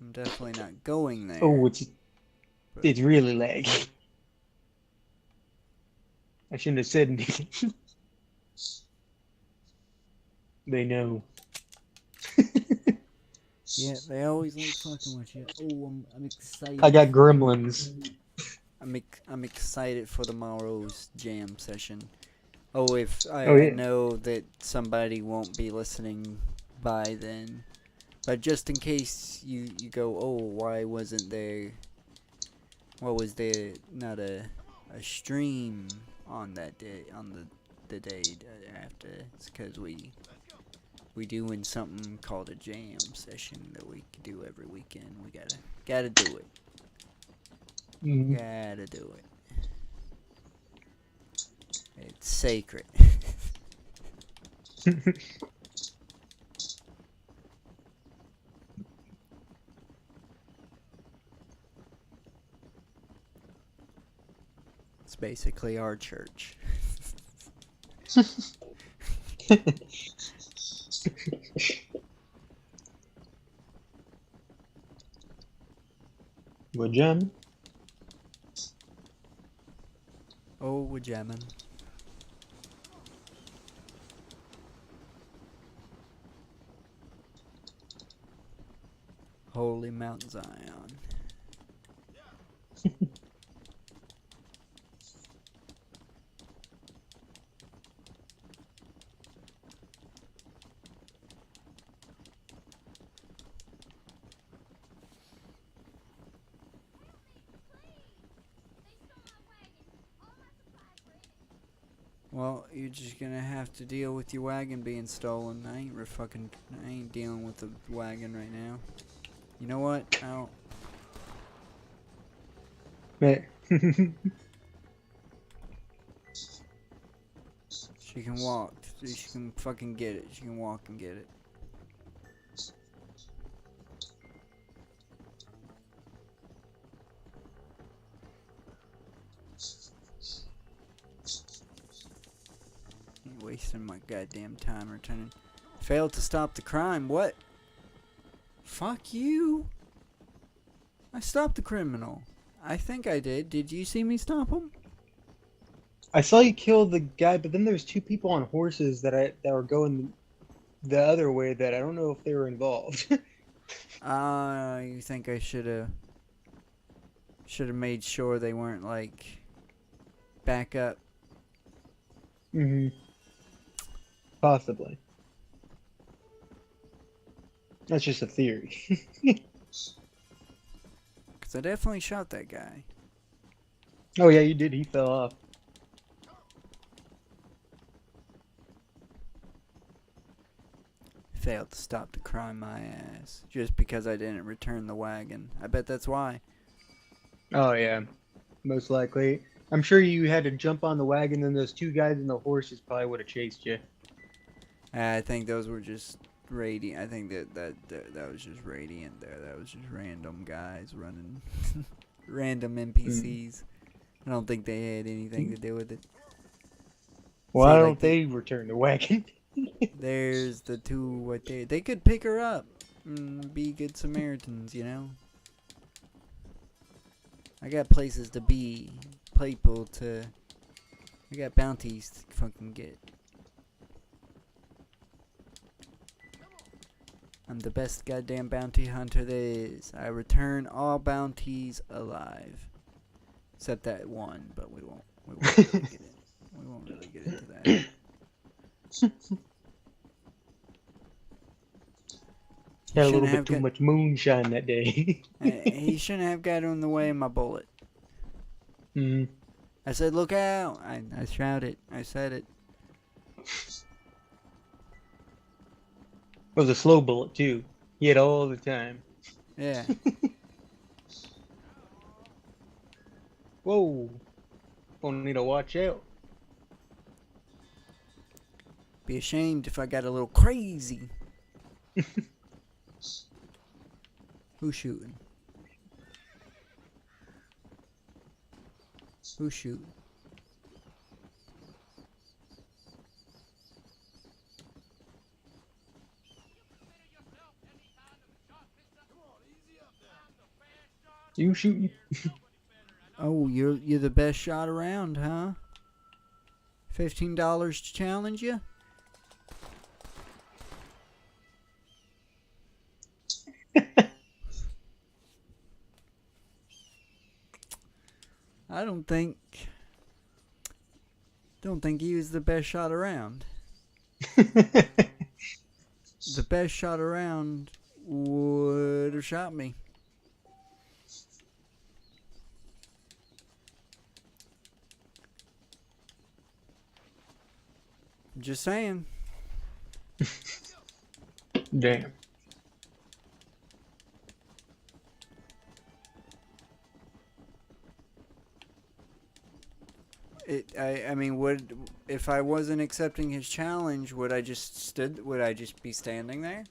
I'm definitely not going there. Oh, it's really laggy. I shouldn't have said anything. They know. Yeah, they always like fucking with you. Oh, I'm excited. I got gremlins. I'm excited for tomorrow's jam session. I know that somebody won't be listening by then, but just in case you go, why wasn't there? Why was there not a stream on that day, on the day after? It's because we doing something called a jam session that we do every weekend. We gotta do it. Gotta do it. It's sacred. It's basically our church. We're jamming. Oh, we're jamming. Holy Mount Zion. Well, you're just gonna have to deal with your wagon being stolen. I ain't dealing with the wagon right now. You know what? Man. She can walk. She can fucking get it. She can walk and get it. Ain't wasting my goddamn time returning. Failed to stop the crime. What? Fuck you. I stopped the criminal. I think I did. Did you see me stop him? I saw you kill the guy, but then there's two people on horses that were going the other way that I don't know if they were involved. You think I should have made sure they weren't like back up? Possibly. That's just a theory. Cause I definitely shot that guy. Oh yeah, you did. He fell off. Failed to stop the crime, my ass. Just because I didn't return the wagon. I bet that's why. Oh yeah, most likely. I'm sure you had to jump on the wagon, and those two guys in the horses probably would have chased you. I think those were just radiant. I think that was just radiant there. That was just random guys running. Random NPCs. I don't think they had anything to do with it. Why don't they return the wagon? There's the two what they could pick her up and be good Samaritans, you know. I got places to be, people to. I got bounties to fucking get. I'm the best goddamn bounty hunter there is. I return all bounties alive, except that one, but we won't really get it. We won't really get into that. Had a little bit too much moonshine that day. He shouldn't have got in the way of my bullet. I said, look out! I shouted. I said it. It was a slow bullet too. He had all the time. Yeah. Whoa. Gonna need to watch out. Be ashamed if I got a little crazy. Who's shooting? Who's shooting? You shooting? Oh, you're the best shot around, huh? $15 to challenge you? I don't think he was the best shot around. The best shot around would have shot me. Just saying. Damn. I mean, if I wasn't accepting his challenge, would I just be standing there?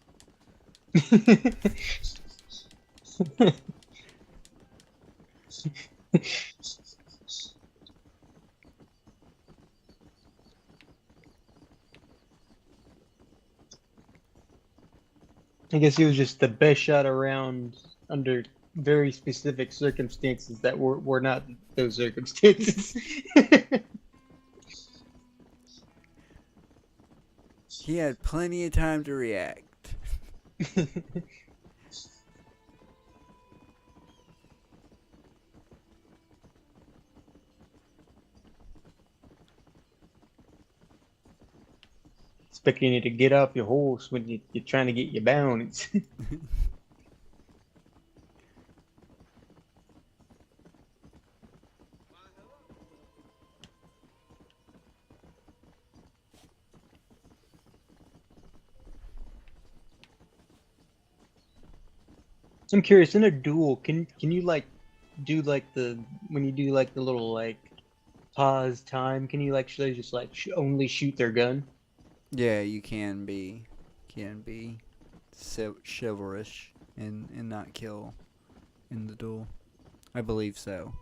I guess he was just the best shot around under very specific circumstances that were not those circumstances. He had plenty of time to react. Expecting you to get off your horse when you're trying to get your balance. I'm curious, in a duel, can you like do like the when you do like the little like pause time? Can you like should they just like only shoot their gun? Yeah, you can be chivalrous and not kill in the duel. I believe so.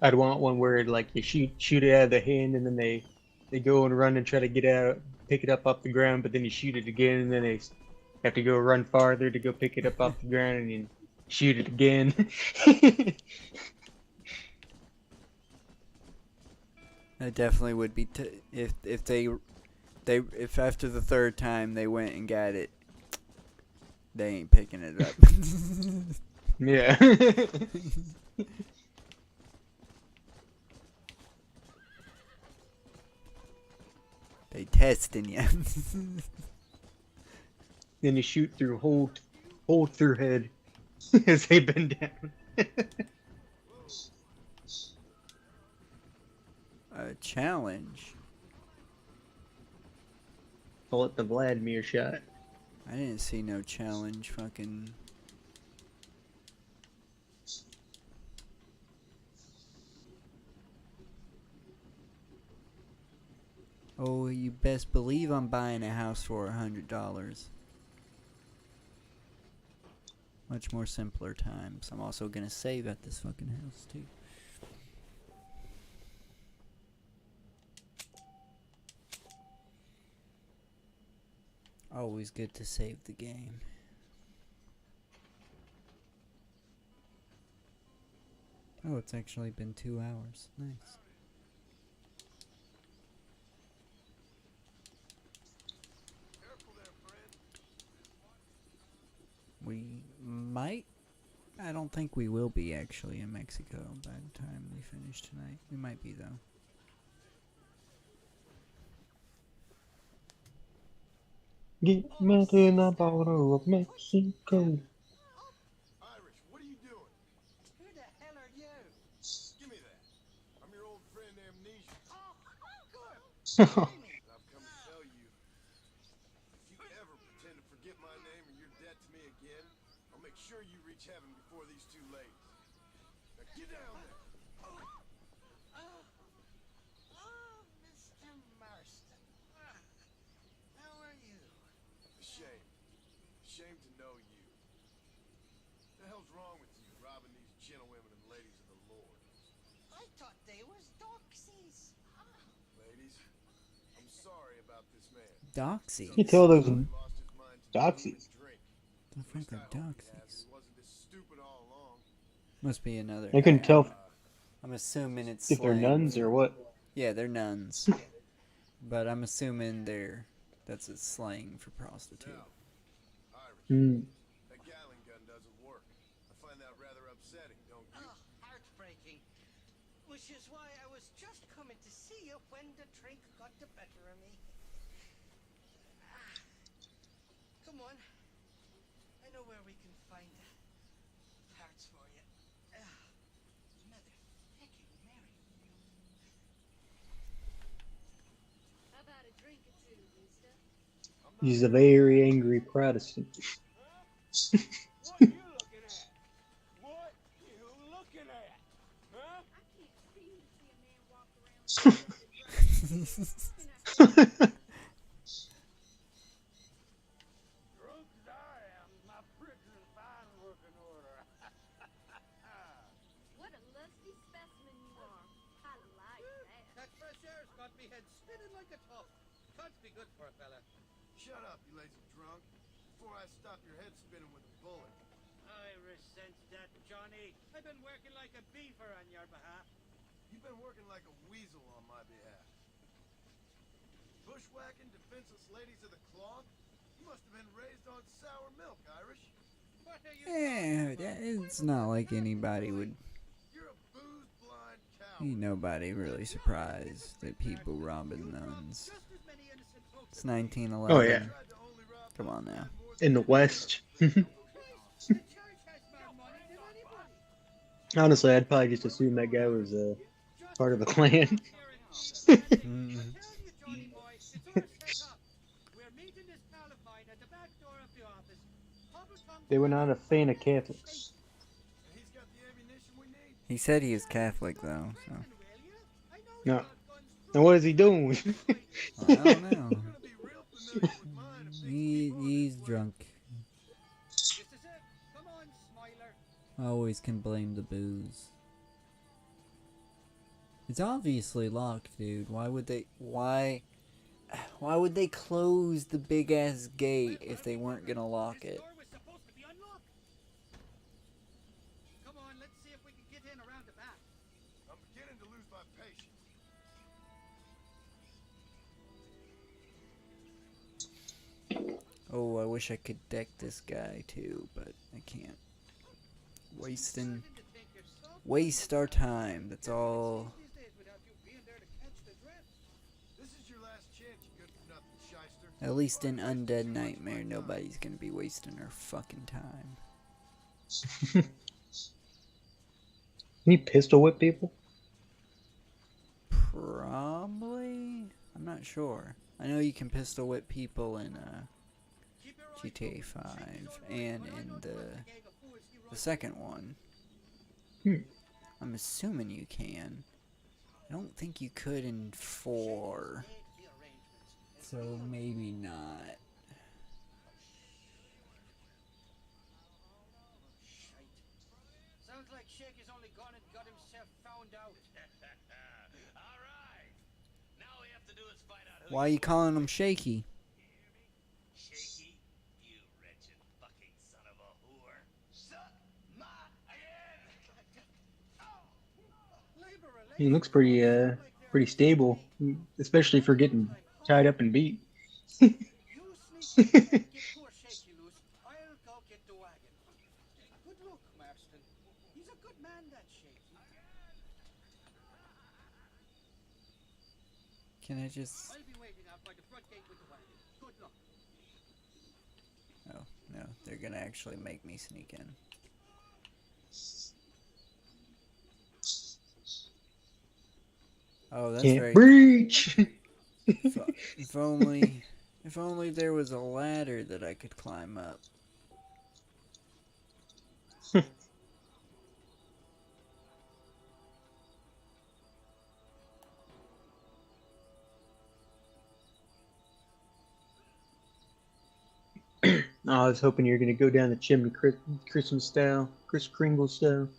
I'd want one where like you shoot it out of the hand and then they go and run and try to get out, pick it up off the ground, but then you shoot it again and then they have to go run farther to go pick it up off the ground and then shoot it again. That definitely would be if after the third time they went and got it, they ain't picking it up. Yeah. They testing you. Then you shoot through hold through head as they bend down. A challenge. Call it the Vladimir shot. I didn't see no challenge. Fucking. Oh, you best believe I'm buying a house for $100. Much more simpler times. I'm also gonna save at this fucking house too. Always good to save the game. Oh, it's actually been 2 hours. Nice. We might. I don't think we will be actually in Mexico by the time we finish tonight. We might be though. Get me to the border of Mexico. Irish, what are you doing? Who the hell are you? Give me that. I'm your old friend Amnesia. Good. I've come to tell you, if you ever pretend to forget my name or your debt to me again, I'll make sure you reach heaven before these two ladies. Now get down there. Mr. Marston. How are you? Shame. Shame to know you. What the hell's wrong with you, robbing these gentlewomen and ladies of the Lord? I thought they was doxies. Ladies, I'm sorry about this man. Doxies? You tell those doxies. The fuck are doxies? He wasn't this stupid all along. Must be another. I couldn't tell I'm assuming it's if they're slang. nuns or what. Yeah, they're nuns. But I'm assuming that's a slang for prostitute. That Gatling gun doesn't work. I find that rather upsetting, don't you? Heartbreaking. Which is why I was just coming to see you when the drink got the better of me. Come on. I know where we can find parts for you. Mother-fucking Mary. How about a drink or two, mister? He's a very angry Protestant. What you looking at? What you looking at? Huh? I can't stand to see a man walk around. Drunk as I am, my prison fine working order. What a lusty specimen you are. I like that. That fresh air's got me head spinning like a top. Can't be good for a fella. Shut up, you lazy drunk, before I stop your head spinning with a bullet. I resent that, Johnny. I've been working like a beaver on your behalf. You've been working like a weasel on my behalf. Bushwhacking defenseless ladies of the cloth? You must have been raised on sour milk, Irish. What are you It's not like anybody would. You're a booze-blind cow. Ain't nobody really surprised that people robbing nuns. It's 1911. Oh, yeah. Come on now. In the West. Honestly, I'd probably just assume that guy was part of the clan. They were not a fan of Catholics. He said he is Catholic though, so No. And what is he doing? I don't know. He's drunk. Always can blame the booze. It's obviously locked, dude. Why would they close the big ass gate if they weren't gonna lock it? I'm beginning to lose my patience. Oh, I wish I could deck this guy too, but I can't. Waste our time. That's all. At least in Undead Nightmare, nobody's gonna be wasting their fucking time. Can you pistol whip people? Probably. I'm not sure. I know you can pistol whip people in GTA 5 and in the second one. I'm assuming you can. I don't think you could in 4. So maybe not. Sounds like Shaky's only gone and got himself found out. All right. Now we have to do is find out who. Why are you calling him Shaky? Shaky, you wretched fucking son of a whore. Suck my head. He looks pretty stable, especially for getting tied up and beat. Get poor Shaky loose. I'll go get the wagon. Good look, Marston. He's a good man, that Shaky. Can I just... I'll be waiting out by the front gate with the wagon. Good luck. Oh, no. They're gonna actually make me sneak in. Oh, that's Can't very... breach! If only there was a ladder that I could climb up. I was hoping you were going to go down the chimney Christmas style, Kris Kringle style.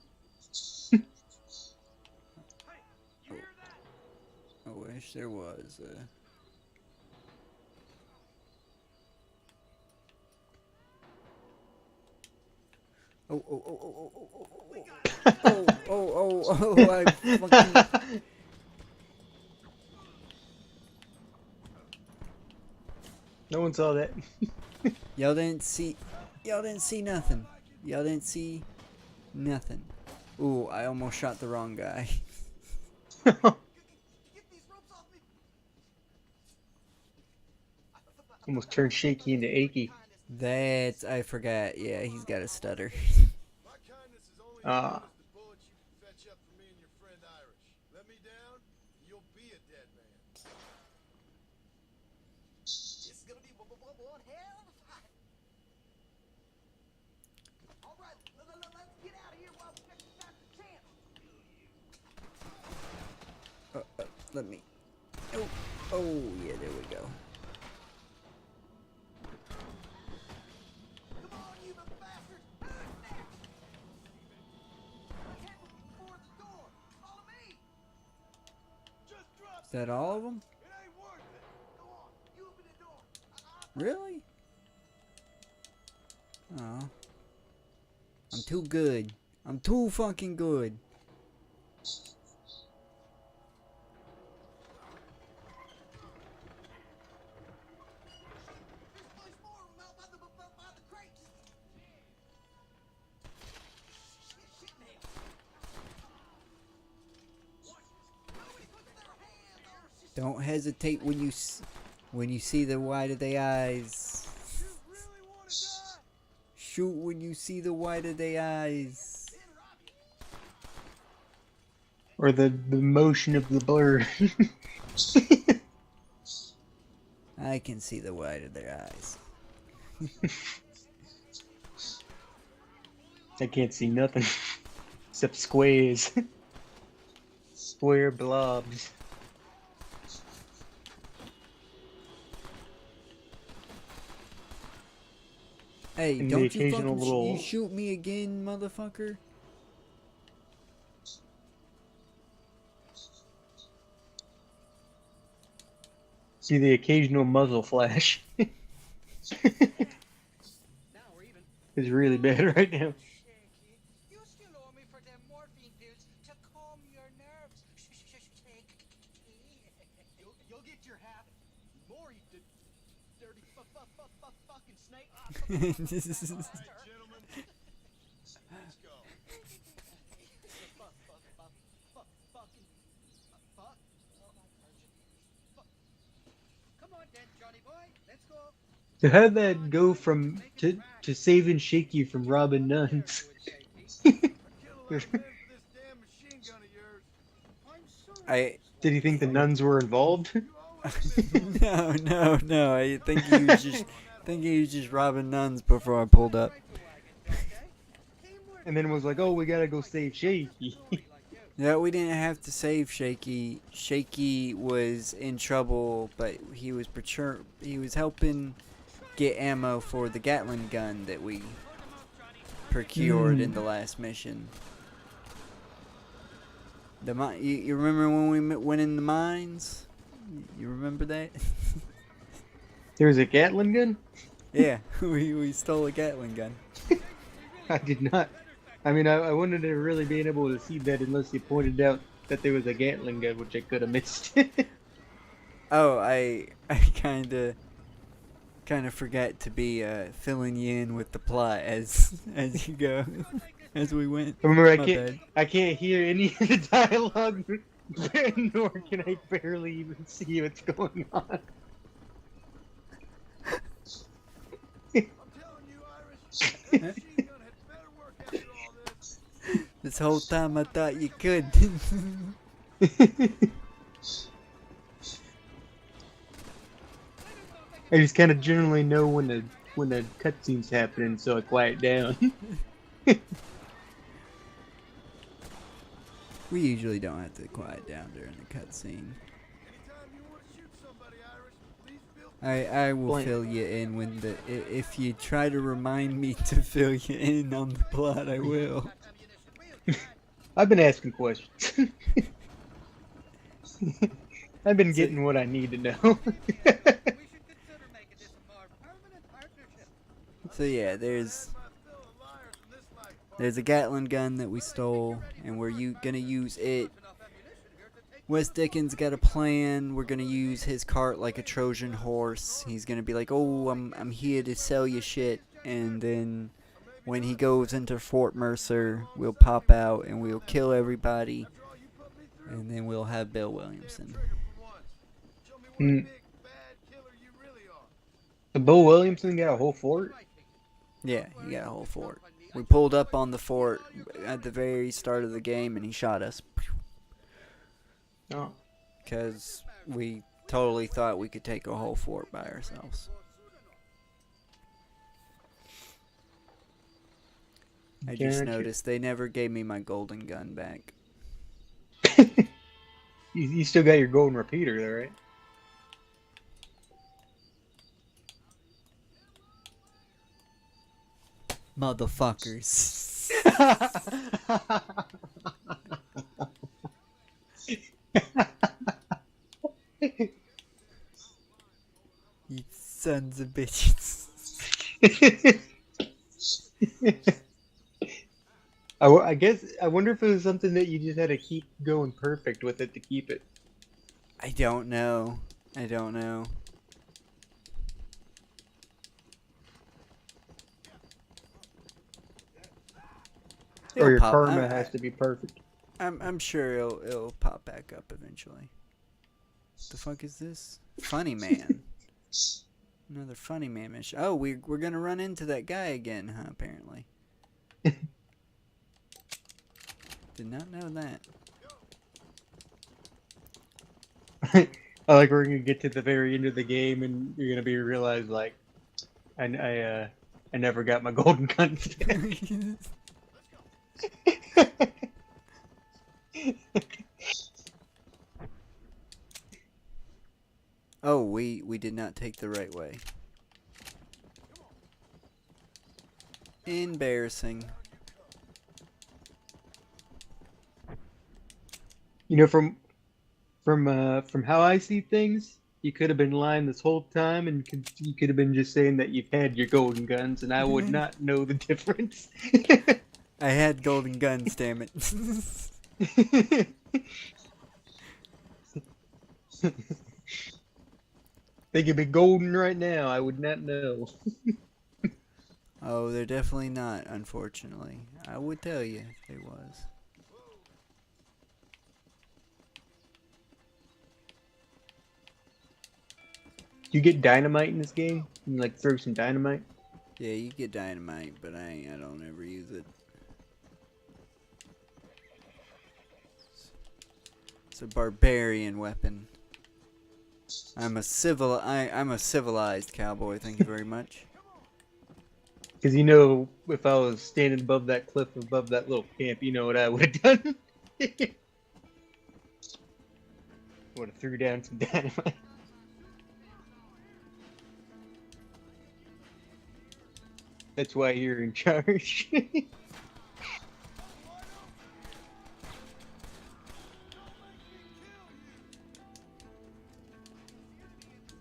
I wish there was a... I fucking... No one saw that. Y'all didn't see nothing. Y'all didn't see nothing. Ooh, I almost shot the wrong guy. Almost turned Shaky into Achy. That's... I forgot. Yeah, he's got a stutter. Ah. Let me... Oh, yeah, there we go. Is that all of them? Really? Oh. I'm too good. I'm too fucking good. Don't hesitate when you see the white of the eyes. Shoot when you see the white of their eyes. Or the motion of the blur. I can see the white of their eyes. I can't see nothing. Except squares. Square blobs. Hey, And the don't you occasional fucking little- you shoot me again, motherfucker? See the occasional muzzle flash. It's really bad right now. You still owe me for them morphine pills to calm your nerves. You'll get your half. More, you dirty fucking snake. Gentlemen, let's go. Come on then, Johnny boy. Let's go. So how did that go from to saving Shaky from robbing nuns? Did he think the nuns were involved? No. I think he was just robbing nuns before I pulled up. And then was like, "Oh, we gotta go save Shaky." No, we didn't have to save Shaky. Shaky was in trouble, but he was helping get ammo for the Gatling gun that we procured in the last mission. You remember when we went in the mines? You remember that? There was a Gatling gun? Yeah, we stole a Gatling gun. I did not. I mean, I wouldn't have really been able to see that unless you pointed out that there was a Gatling gun, which I could have missed. Oh, I kind of forgot to be filling you in with the plot as you go, as we went. Remember, My I can't hear any of the dialogue, nor can I barely even see what's going on. This whole time I thought you could. I just kind of generally know when the cutscene's happening, so I quiet down. We usually don't have to quiet down during the cutscene. I will Blank. fill you in when if you try to remind me to fill you in on the plot, I will. I've been asking questions. I've been getting what I need to know. So yeah, there's a Gatling gun that we stole, and we're gonna use it. Wes Dickens got a plan. We're gonna use his cart like a Trojan horse. He's gonna be like, "Oh, I'm here to sell you shit," and then when he goes into Fort Mercer, we'll pop out and we'll kill everybody, and then we'll have Bill Williamson. So Bill Williamson got a whole fort? Yeah, he got a whole fort. We pulled up on the fort at the very start of the game, and he shot us. Oh. Because we totally thought we could take a whole fort by ourselves. I just noticed they never gave me my golden gun back. You still got your golden repeater there, right? Motherfuckers. You sons of bitches. I guess, I wonder if it was something that you just had to keep going perfect with it to keep it. I don't know. Or your It'll pop- karma has to be perfect. I'm sure it'll pop back up eventually. The fuck is this? Funny man. Another funny man mission. Oh, we're gonna run into that guy again, huh? Apparently. Did not know that. I like we're gonna get to the very end of the game and you're gonna be realize like I never got my golden gun back. Oh, we did not take the right way. Embarrassing. You know, from how I see things, you could have been lying this whole time, and you could have been just saying that you've had your golden guns, and I would not know the difference. I had golden guns, damn it. They could be golden right now. I would not know. Oh, they're definitely not, unfortunately. I would tell you if they was. You get dynamite in this game? You can, like, throw some dynamite? Yeah, you get dynamite, but I don't ever use it. It's a barbarian weapon. I'm a civilized cowboy, thank you very much. Because you know, if I was standing above that cliff above that little camp, you know what I would have done? Would have threw down some dynamite. That's why you're in charge.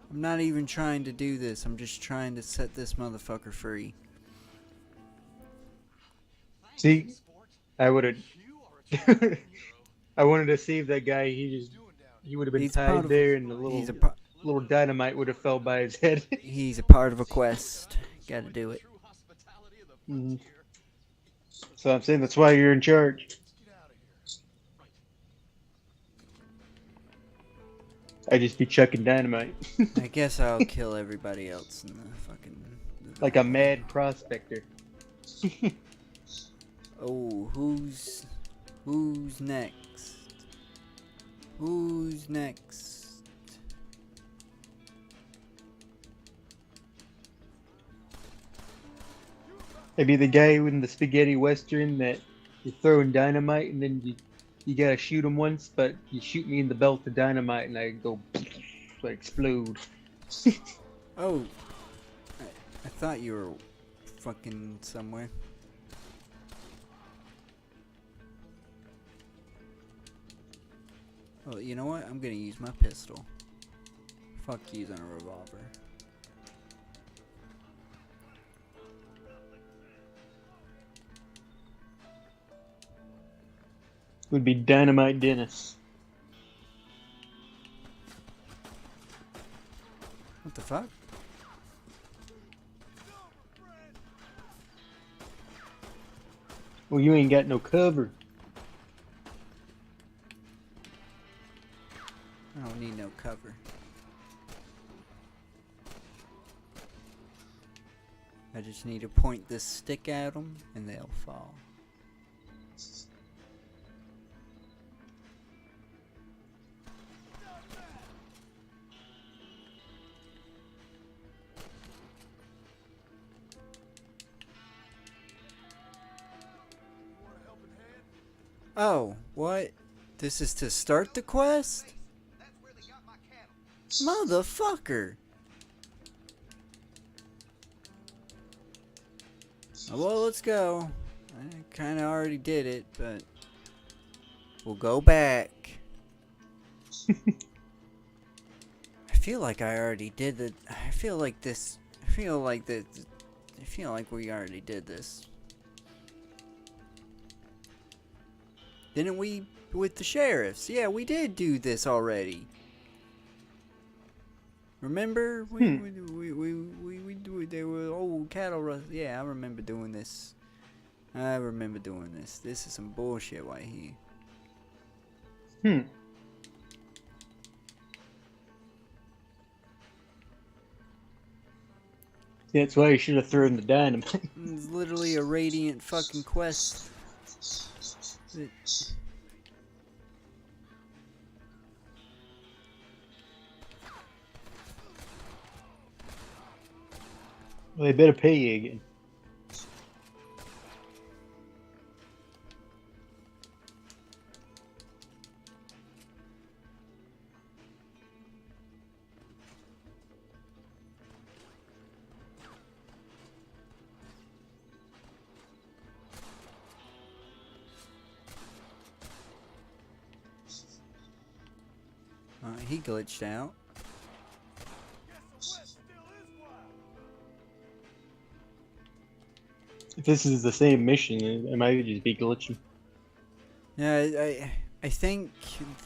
I'm not even trying to do this. I'm just trying to set this motherfucker free. See, I would have. I wanted to save that guy. He would have been tied there, and the little dynamite would have fell by his head. He's a part of a quest. Gotta do it. Mm. So I'm saying that's why you're in charge. I just be chucking dynamite. I guess I'll kill everybody else in the fucking... Like a mad prospector. Oh, who's next? Who's next? Maybe the guy in the spaghetti western that you're throwing dynamite and then you gotta shoot him once, but you shoot me in the belt of dynamite and I go I explode. Oh, I thought you were fucking somewhere. Well, you know what? I'm gonna use my pistol. Fuck using a revolver. Would be Dynamite Dennis. What the fuck? Well, you ain't got no cover. I don't need no cover. I just need to point this stick at them and they'll fall. Oh, what? This is to start the quest? Motherfucker! Well, let's go. I kinda already did it, but we'll go back. I feel like I already did it. I feel like we already did this. Didn't we with the sheriffs? Yeah, we did do this already. Remember? They were old cattle rust. Yeah, I remember doing this. This is some bullshit right here. That's why you should have thrown the dynamite. It's literally a radiant fucking quest. Well, they better pay you again. He glitched out. If this is the same mission, it might just be glitching. Yeah, I think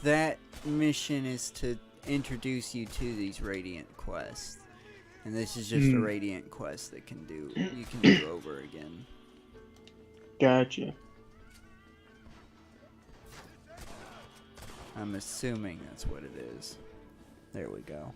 that mission is to introduce you to these radiant quests, and this is just a radiant quest that you can do over again. Gotcha. I'm assuming that's what it is. There we go.